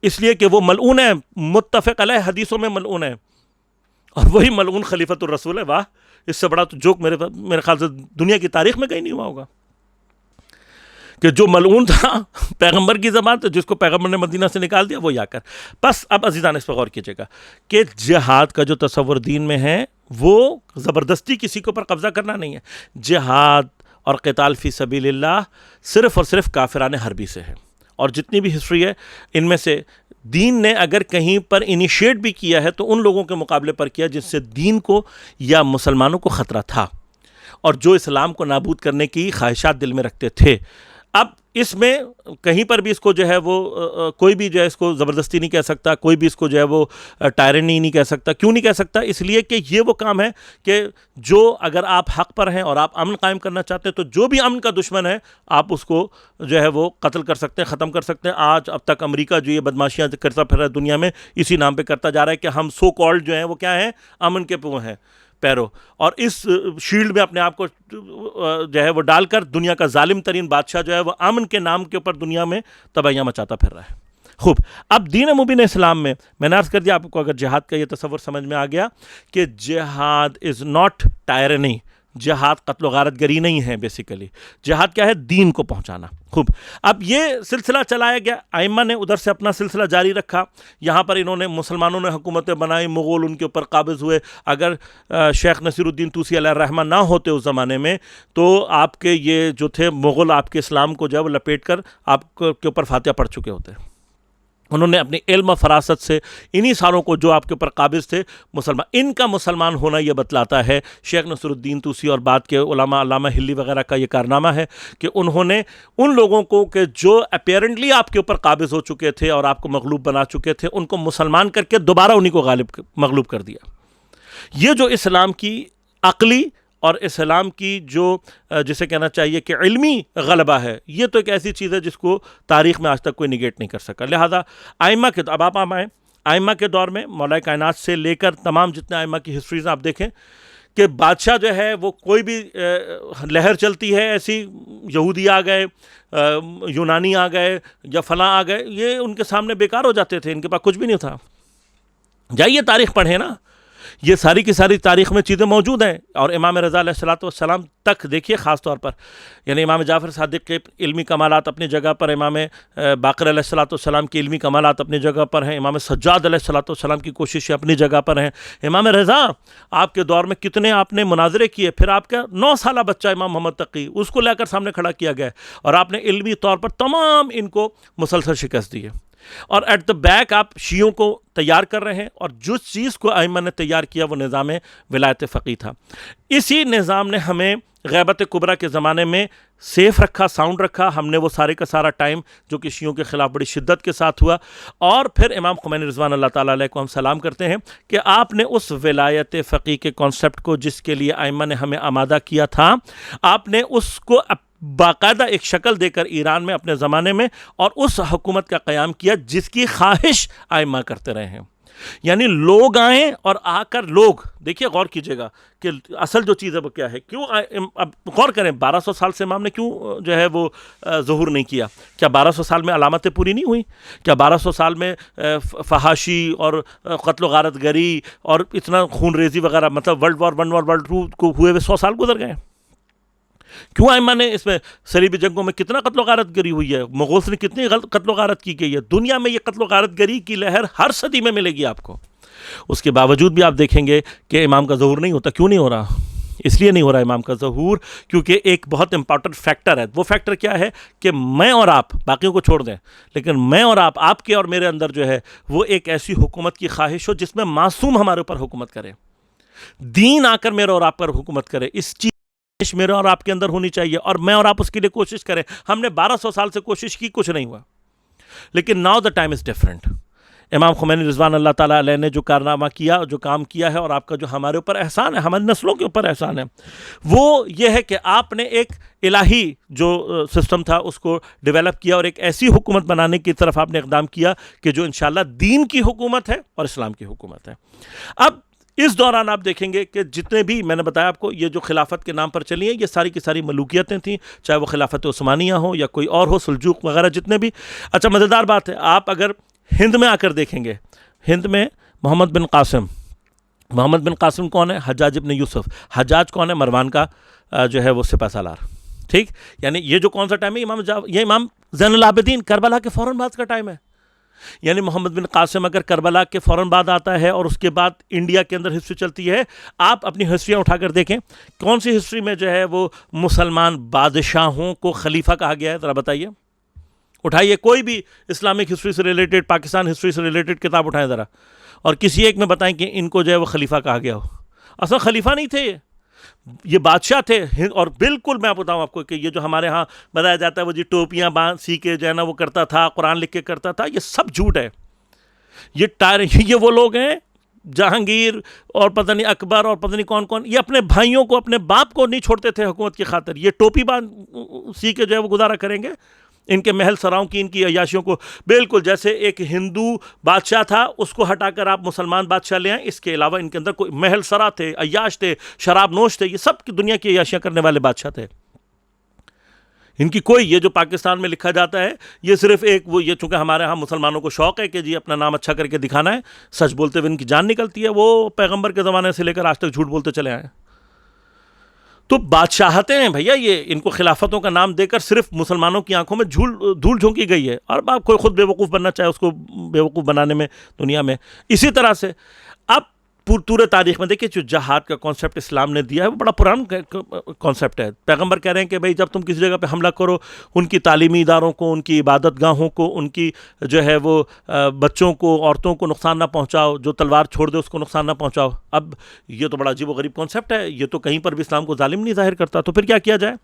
اس لیے کہ وہ ملعون ہے, متفق علیہ حدیثوں میں ملعون ہے, اور وہی ملعون خلیفۃ الرسول ہے. واہ, اس سے بڑا تو جوک میرے خیال سے دنیا کی تاریخ میں کہیں نہیں ہوا ہوگا کہ جو ملعون تھا پیغمبر کی زبان, تو جس کو پیغمبر نے مدینہ سے نکال دیا وہ یا کر. بس اب عزیزان اس پر غور کیجیے گا کہ جہاد کا جو تصور دین میں ہے وہ زبردستی کسی کے اوپر قبضہ کرنا نہیں ہے. جہاد اور قتال فی سبیل اللہ صرف اور صرف کافران حربی سے ہے. اور جتنی بھی ہسٹری ہے ان میں سے دین نے اگر کہیں پر انیشیٹ بھی کیا ہے تو ان لوگوں کے مقابلے پر کیا جس سے دین کو یا مسلمانوں کو خطرہ تھا, اور جو اسلام کو نابود کرنے کی خواہشات دل میں رکھتے تھے. اب اس میں کہیں پر بھی اس کو جو ہے وہ کوئی بھی جو ہے اس کو زبردستی نہیں کہہ سکتا, کوئی بھی اس کو جو ہے وہ ٹائرنی نہیں کہہ سکتا. کیوں نہیں کہہ سکتا؟ اس لیے کہ یہ وہ کام ہے کہ جو اگر آپ حق پر ہیں اور آپ امن قائم کرنا چاہتے ہیں تو جو بھی امن کا دشمن ہے آپ اس کو جو ہے وہ قتل کر سکتے ہیں, ختم کر سکتے ہیں. آج اب تک امریکہ جو یہ بدماشیاں کرتا پھر رہا ہے دنیا میں, اسی نام پہ کرتا جا رہا ہے کہ ہم سو کالڈ جو ہیں وہ کیا ہیں, امن کے وہ ہیں پیرو, اور اس شیلڈ میں اپنے آپ کو جو ہے وہ ڈال کر دنیا کا ظالم ترین بادشاہ جو ہے وہ امن کے نام کے اوپر دنیا میں تباہیاں مچاتا پھر رہا ہے. خوب, اب دین مبین اسلام میں نے عرض کر دیا آپ کو, اگر جہاد کا یہ تصور سمجھ میں آ گیا کہ جہاد از ناٹ ٹائرنی, جہاد قتل و غارت گری نہیں ہے. بیسیکلی جہاد کیا ہے؟ دین کو پہنچانا. خوب, اب یہ سلسلہ چلایا گیا, ائمہ نے ادھر سے اپنا سلسلہ جاری رکھا. یہاں پر انہوں نے مسلمانوں نے حکومتیں بنائی, مغول ان کے اوپر قابض ہوئے. اگر شیخ نصیر الدین طوسی علیہ الرحمہ نہ ہوتے اس زمانے میں تو آپ کے یہ جو تھے مغل آپ کے اسلام کو جو ہے وہ لپیٹ کر آپ کے اوپر فاتحہ پڑھ چکے ہوتے. انہوں نے اپنی علم و فراست سے انہی سالوں کو جو آپ کے اوپر قابض تھے مسلمان, ان کا مسلمان ہونا یہ بتلاتا ہے. شیخ نصیر الدین طوسی اور بعد کے علماء علامہ ہلی وغیرہ کا یہ کارنامہ ہے کہ انہوں نے ان لوگوں کو کہ جو اپیرنٹلی آپ کے اوپر قابض ہو چکے تھے اور آپ کو مغلوب بنا چکے تھے, ان کو مسلمان کر کے دوبارہ انہی کو مغلوب کر دیا. یہ جو اسلام کی عقلی اور اسلام کی جو جسے کہنا چاہیے کہ علمی غلبہ ہے, یہ تو ایک ایسی چیز ہے جس کو تاریخ میں آج تک کوئی نگیٹ نہیں کر سکا. لہذا ائمہ کے, اب آپ آئیں ائمہ کے دور میں مولا کائنات سے لے کر تمام جتنے ائمہ کی ہسٹریز آپ دیکھیں کہ بادشاہ جو ہے وہ کوئی بھی لہر چلتی ہے ایسی, یہودی آ گئے, یونانی آ گئے یا فلاں آ گئے, یہ ان کے سامنے بیکار ہو جاتے تھے, ان کے پاس کچھ بھی نہیں تھا. جائیے تاریخ پڑھیں نا, یہ ساری کی ساری تاریخ میں چیزیں موجود ہیں. اور امام رضا علیہ السلام تک دیکھیے خاص طور پر, یعنی امام جعفر صادق کے علمی کمالات اپنی جگہ پر, امام باقر علیہ السلام کے علمی کمالات اپنی جگہ پر ہیں, امام سجاد علیہ السلام کی کوششیں اپنی جگہ پر ہیں. امام رضا آپ کے دور میں کتنے آپ نے مناظرے کیے, پھر آپ کا 9 سالہ بچہ امام محمد تقی, اس کو لے کر سامنے کھڑا کیا گیا اور آپ نے علمی طور پر تمام ان کو مسلسل شکست دی ہے. اور ایٹ دا بیک آپ شیعوں کو تیار کر رہے ہیں، اور جس چیز کو ائمہ نے تیار کیا وہ نظام ولایت فقیہ تھا۔ اسی نظام نے ہمیں غیبت کبریٰ کے زمانے میں سیف رکھا، ساؤنڈ رکھا۔ ہم نے وہ سارے کا سارا ٹائم جو کہ شیعوں کے خلاف بڑی شدت کے ساتھ ہوا، اور پھر امام خمینی رضوان اللہ تعالیٰ علیہ کو ہم سلام کرتے ہیں کہ آپ نے اس ولایت فقیہ کے کانسیپٹ کو، جس کے لیے ائمہ نے ہمیں آمادہ کیا تھا، آپ نے اس کو باقاعدہ ایک شکل دے کر ایران میں اپنے زمانے میں اور اس حکومت کا قیام کیا جس کی خواہش ائمہ کرتے رہے ہیں۔ یعنی لوگ آئیں اور آ کر لوگ دیکھیے، غور کیجئے گا کہ اصل جو چیز ہے وہ کیا ہے۔ کیوں اب غور کریں، 1200 سال سے امام نے کیوں جو ہے وہ ظہور نہیں کیا؟ کیا 1200 سال میں علامتیں پوری نہیں ہوئیں؟ کیا 1200 سال میں فحاشی اور قتل و غارت گری اور اتنا خون ریزی وغیرہ، مطلب ورلڈ وار 1 اور ورلڈ 2 کو ہوئے 100 سال گزر گئے؟ کیوں ائمہ نے اس میں صلیبی جنگوں میں کتنا قتل و غارت گری ہوئی ہے، مغول نے کتنی قتل و غارت کی گئی ہے؟ دنیا میں یہ قتل و غارت گری کی لہر ہر صدی میں ملے گی آپ کو۔ اس کے باوجود بھی آپ دیکھیں گے کہ امام کا ظہور نہیں ہوتا۔ کیوں نہیں ہو رہا؟ اس لیے نہیں ہو رہا امام کا ظہور کیونکہ ایک بہت امپورٹنٹ فیکٹر ہے۔ وہ فیکٹر کیا ہے کہ میں اور آپ، باقیوں کو چھوڑ دیں، لیکن میں اور آپ کے اور میرے اندر جو ہے وہ ایک ایسی حکومت کی خواہش ہو جس میں معصوم ہمارے اوپر حکومت کرے، دین آ کر میرے اور آپ پر حکومت کرے۔ اس چیز میرے اور آپ کے اندر ہونی چاہیے، اور میں اور آپ اس کے لیے کوشش کریں۔ ہم نے 1200 سال سے کوشش کی، کچھ نہیں ہوا، لیکن now the time is different. امام خمینی رضوان اللہ تعالیٰ علیہ نے جو کارنامہ کیا، جو کام کیا ہے، اور آپ کا جو ہمارے اوپر احسان ہے، ہماری نسلوں کے اوپر احسان ہے، وہ یہ ہے کہ آپ نے ایک الہی جو سسٹم تھا اس کو ڈیولپ کیا، اور ایک ایسی حکومت بنانے کی طرف آپ نے اقدام کیا کہ جو انشاءاللہ دین کی حکومت ہے اور اسلام کی حکومت ہے۔ اب اس دوران آپ دیکھیں گے کہ جتنے بھی میں نے بتایا آپ کو، یہ جو خلافت کے نام پر چلی ہیں، یہ ساری کی ساری ملوکیتیں تھیں، چاہے وہ خلافت عثمانیہ ہو یا کوئی اور ہو، سلجوق وغیرہ جتنے بھی۔ اچھا، مزیدار بات ہے، آپ اگر ہند میں آ کر دیکھیں گے، ہند میں محمد بن قاسم کون ہے؟ حجاج ابن یوسف۔ حجاج کون ہے؟ مروان کا جو ہے وہ سپہ سالار۔ ٹھیک، یعنی یہ جو کون سا ٹائم ہے؟ یہ امام زین العابدین، کربلا کے فوراً بعد کا ٹائم ہے۔ یعنی محمد بن قاسم اگر کربلا کے فوراً بعد آتا ہے اور اس کے بعد انڈیا کے اندر ہسٹری چلتی ہے، آپ اپنی ہسٹریاں اٹھا کر دیکھیں، کون سی ہسٹری میں جو ہے وہ مسلمان بادشاہوں کو خلیفہ کہا گیا ہے؟ ذرا بتائیے، اٹھائیے کوئی بھی اسلامک ہسٹری سے ریلیٹڈ، پاکستان ہسٹری سے ریلیٹڈ کتاب اٹھائیں ذرا، اور کسی ایک میں بتائیں کہ ان کو جو ہے وہ خلیفہ کہا گیا ہو۔ اصلا خلیفہ نہیں تھے، یہ بادشاہ تھے۔ اور بالکل میں بتاؤں آپ کو کہ یہ جو ہمارے ہاں بتایا جاتا ہے وہ جی ٹوپیاں باندھ سی کے جو ہے نا وہ کرتا تھا، قرآن لکھ کے کرتا تھا، یہ سب جھوٹ ہے۔ یہ وہ لوگ ہیں جہانگیر اور پتہ نہیں اکبر اور پتہ نہیں کون کون، یہ اپنے بھائیوں کو، اپنے باپ کو نہیں چھوڑتے تھے حکومت کی خاطر۔ یہ ٹوپی باندھ سی کے جو ہے وہ گزارا کریں گے، ان کے محل سراؤں کی، ان کی عیاشیوں کو، بالکل جیسے ایک ہندو بادشاہ تھا اس کو ہٹا کر آپ مسلمان بادشاہ لے آئیں، اس کے علاوہ ان کے اندر کوئی محل سرا تھے، عیاش تھے، شراب نوش تھے، یہ سب کی دنیا کی عیاشیاں کرنے والے بادشاہ تھے۔ ان کی کوئی، یہ جو پاکستان میں لکھا جاتا ہے یہ صرف ایک وہ، یہ چونکہ ہمارے ہاں مسلمانوں کو شوق ہے کہ جی اپنا نام اچھا کر کے دکھانا ہے، سچ بولتے ہوئے ان کی جان نکلتی ہے، وہ پیغمبر کے زمانے سے لے کر آج تک جھوٹ بولتے چلے آئے۔ تو بادشاہتیں ہیں بھیا، یہ ان کو خلافتوں کا نام دے کر صرف مسلمانوں کی آنکھوں میں دھول جھونکی گئی ہے، اور آپ کوئی خود بیوقوف بننا چاہے اس کو بیوقوف بنانے میں دنیا میں۔ اسی طرح سے اب پورے تاریخ میں دیکھیں جو جہاد کا کانسیپٹ اسلام نے دیا ہے وہ بڑا پرانا کانسیپٹ ہے۔ پیغمبر کہہ رہے ہیں کہ بھئی جب تم کسی جگہ پہ حملہ کرو، ان کی تعلیمی اداروں کو، ان کی عبادت گاہوں کو، ان کی جو ہے وہ بچوں کو، عورتوں کو نقصان نہ پہنچاؤ، جو تلوار چھوڑ دے اس کو نقصان نہ پہنچاؤ۔ اب یہ تو بڑا عجیب و غریب کانسیپٹ ہے، یہ تو کہیں پر بھی اسلام کو ظالم نہیں ظاہر کرتا۔ تو پھر کیا کیا جائے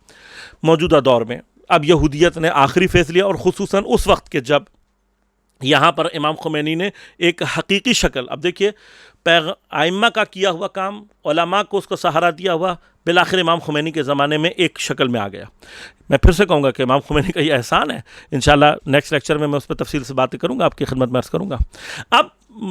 موجودہ دور میں؟ اب یہودیت نے آخری فیصلہ لیا، اور خصوصاً اس وقت کہ جب یہاں پر امام خمینی نے ایک حقیقی شکل، اب دیکھیے ائمہ کا کیا ہوا کام، علماء کو اس کو سہارا دیا ہوا، بالآخر امام خمینی کے زمانے میں ایک شکل میں آ گیا۔ میں پھر سے کہوں گا کہ امام خمینی کا یہ احسان ہے، انشاءاللہ نیکسٹ لیکچر میں اس پہ تفصیل سے باتیں کروں گا، آپ کی خدمت میں عرض کروں گا۔ اب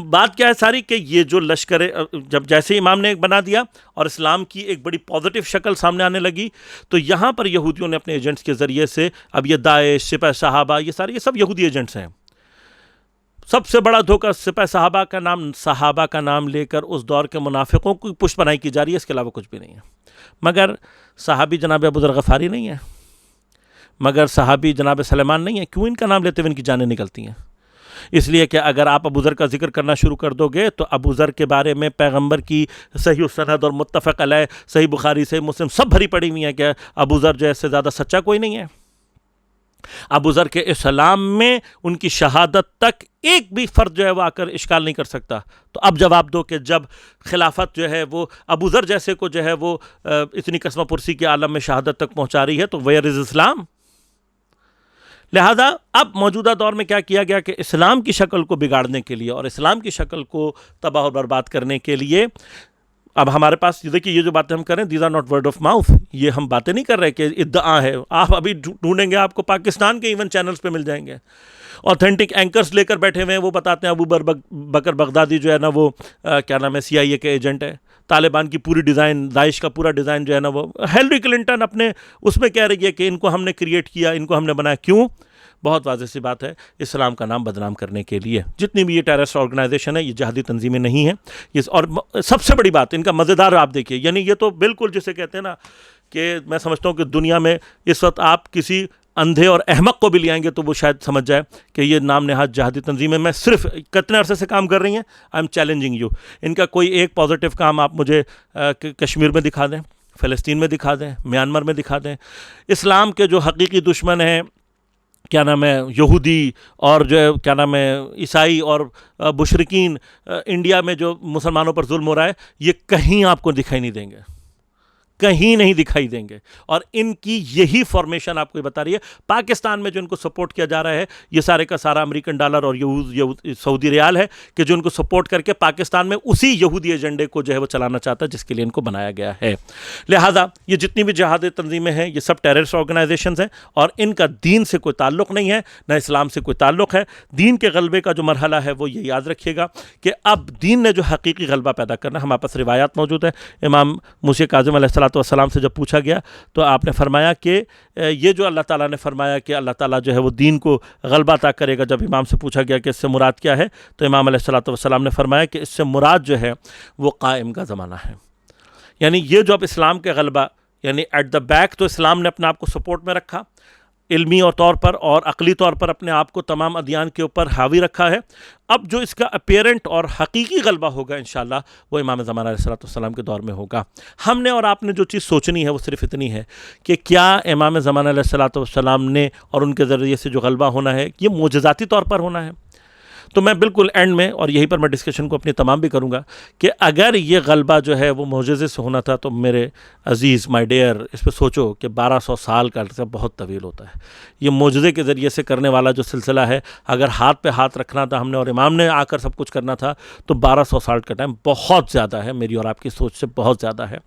بات کیا ہے ساری کہ یہ جو لشکر جب جیسے امام نے ایک بنا دیا اور اسلام کی ایک بڑی پازیٹیو شکل سامنے آنے لگی، تو یہاں پر یہودیوں نے اپنے ایجنٹس کے ذریعے سے، اب یہ داعش، سپہ صحابہ، یہ سب یہودی ایجنٹس ہیں۔ سب سے بڑا دھوکہ سپہ صحابہ کا نام لے کر اس دور کے منافقوں کی پشت پناہی کی جا رہی ہے، اس کے علاوہ کچھ بھی نہیں ہے۔ مگر صحابی جناب ابو ذر غفاری نہیں ہے، مگر صحابی جناب سلیمان نہیں ہے۔ کیوں ان کا نام لیتے ہوئے ان کی جانیں نکلتی ہیں؟ اس لیے کہ اگر آپ ابو ذر کا ذکر کرنا شروع کر دو گے تو ابو ذر کے بارے میں پیغمبر کی صحیح السند اور متفق علیہ، صحیح بخاری، صحیح مسلم سب بھری پڑی ہوئی ہیں کہ ابو ذر جیسے زیادہ سچا کوئی نہیں ہے۔ ابو ذر کے اسلام میں ان کی شہادت تک ایک بھی فرد جو ہے وہ آ کر اشکال نہیں کر سکتا. تو اب جواب دو کہ جب خلافت جو ہے وہ ابو ذر جیسے کو جو ہے وہ اتنی قسمہ پرسی کے عالم میں شہادت تک پہنچا رہی ہے تو ویئر از اسلام؟ لہذا اب موجودہ دور میں کیا کیا گیا کہ اسلام کی شکل کو بگاڑنے کے لیے اور اسلام کی شکل کو تباہ و برباد کرنے کے لیے اب ہمارے پاس دیکھیے یہ جو باتیں ہم کریں these are not word of mouth, یہ ہم باتیں نہیں کر رہے کہ ادعا ہے. آپ ابھی ڈھونڈیں گے آپ کو پاکستان کے ایون چینلز پہ مل جائیں گے، اوتھینٹک اینکرز لے کر بیٹھے ہوئے ہیں، وہ بتاتے ہیں ابو بکر بغدادی جو ہے نا وہ کیا نام ہے CIA کے ایجنٹ ہے، طالبان کی پوری ڈیزائن، داعش کا پورا ڈیزائن جو ہے نا وہ ہیلری کلنٹن اپنے اس میں کہہ رہی ہے کہ ان کو ہم نے کریٹ کیا، ان کو ہم نے بنایا. کیوں؟ بہت واضح سی بات ہے، اسلام کا نام بدنام کرنے کے لیے. جتنی بھی یہ ٹیررسٹ آرگنائزیشن ہے یہ جہادی تنظیمیں نہیں ہیں. اور سب سے بڑی بات ان کا مزیدار آپ دیکھیے، یعنی یہ تو بالکل جسے کہتے ہیں نا کہ میں سمجھتا ہوں کہ دنیا میں اس وقت آپ کسی اندھے اور احمق کو بھی لے آئیں گے تو وہ شاید سمجھ جائے کہ یہ نام نہاد جہادی تنظیمیں میں صرف کتنے عرصے سے کام کر رہی ہیں. آئی ایم چیلنجنگ یو، ان کا کوئی ایک پازیٹیو کام آپ مجھے کشمیر میں دکھا دیں، فلسطین میں دکھا دیں، میانمار میں دکھا دیں. اسلام کے جو حقیقی دشمن ہیں کیا نام ہے یہودی اور جو ہے کیا نام ہے عیسائی اور مشرکین، انڈیا میں جو مسلمانوں پر ظلم ہو رہا ہے یہ کہیں آپ کو دکھائی نہیں دیں گے، کہیں نہیں دکھائی دیں گے. اور ان کی یہی فارمیشن آپ کو بتا رہی ہے. پاکستان میں جو ان کو سپورٹ کیا جا رہا ہے یہ سارے کا سارا امریکن ڈالر اور سعودی ریال ہے کہ جو ان کو سپورٹ کر کے پاکستان میں اسی یہودی ایجنڈے کو جو ہے وہ چلانا چاہتا ہے جس کے لیے ان کو بنایا گیا ہے. لہٰذا یہ جتنی بھی جہادی تنظیمیں ہیں یہ سب ٹیررسٹ آرگنائزیشنز ہیں اور ان کا دین سے کوئی تعلق نہیں ہے، نہ اسلام سے کوئی تعلق ہے. دین کے غلبے کا جو مرحلہ ہے وہ یہ یاد رکھیے گا کہ اب دین نے جو حقیقی غلبہ پیدا کرنا، ہمارے پاس روایات موجود ہیں. امام موسیٰ کاظم علیہ السلام سے جب پوچھا گیا تو آپ نے فرمایا کہ یہ جو اللہ تعالیٰ نے فرمایا کہ اللہ تعالیٰ جو ہے وہ دین کو غلبہ عطا کرے گا، جب امام سے پوچھا گیا کہ اس سے مراد کیا ہے تو امام علیہ السلام نے فرمایا کہ اس سے مراد جو ہے وہ قائم کا زمانہ ہے. یعنی یہ جو اب اسلام کے غلبہ، یعنی ایٹ دا بیک تو اسلام نے اپنے آپ کو سپورٹ میں رکھا، علمی طور پر اور عقلی طور پر اپنے آپ کو تمام ادیان کے اوپر حاوی رکھا ہے. اب جو اس کا اپیرنٹ اور حقیقی غلبہ ہوگا انشاءاللہ وہ امام زمانہ علیہ السلام کے دور میں ہوگا. ہم نے اور آپ نے جو چیز سوچنی ہے وہ صرف اتنی ہے کہ کیا امام زمانہ علیہ السلام نے اور ان کے ذریعے سے جو غلبہ ہونا ہے یہ معجزاتی طور پر ہونا ہے. تو میں بالکل اینڈ میں اور یہیں پر میں ڈسکشن کو اپنی تمام بھی کروں گا کہ اگر یہ غلبہ جو ہے وہ معجزے سے ہونا تھا تو میرے عزیز مائی ڈیئر اس پہ سوچو کہ 1200 سال کا عرصہ بہت طویل ہوتا ہے. یہ معجزے کے ذریعے سے کرنے والا جو سلسلہ ہے اگر ہاتھ پہ ہاتھ رکھنا تھا ہم نے اور امام نے آ کر سب کچھ کرنا تھا تو 1200 سال کا ٹائم بہت زیادہ ہے، میری اور آپ کی سوچ سے بہت زیادہ ہے.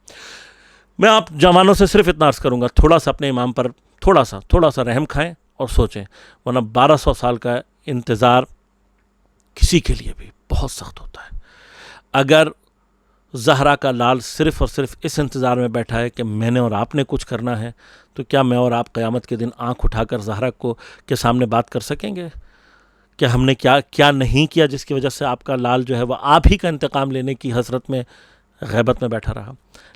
میں آپ جوانوں سے صرف اتنا عرض کروں گا تھوڑا سا اپنے امام پر تھوڑا سا رحم کھائیں اور سوچیں، ورنہ 1200 سال کا انتظار کسی کے لیے بھی بہت سخت ہوتا ہے. اگر زہرا کا لال صرف اور صرف اس انتظار میں بیٹھا ہے کہ میں نے اور آپ نے کچھ کرنا ہے تو کیا میں اور آپ قیامت کے دن آنکھ اٹھا کر زہرا کے سامنے بات کر سکیں گے کہ ہم نے کیا نہیں کیا جس کی وجہ سے آپ کا لال جو ہے وہ آپ ہی کا انتقام لینے کی حسرت میں غیبت میں بیٹھا رہا.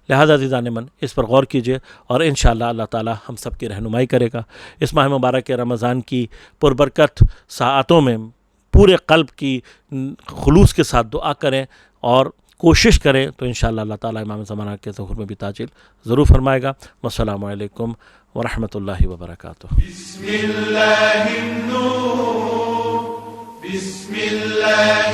لہذا عزیزان من اس پر غور کیجئے اور انشاءاللہ اللہ تعالی ہم سب کی رہنمائی کرے گا. اس ماہ مبارک کے رمضان کی پربرکت ساعتوں میں پورے قلب کی خلوص کے ساتھ دعا کریں اور کوشش کریں تو انشاءاللہ اللہ تعالیٰ امام زمانہ کے ظہور میں بھی تاجیل ضرور فرمائے گا. والسلام علیکم ورحمۃ اللہ وبرکاتہ. بسم اللہ النور، بسم اللہ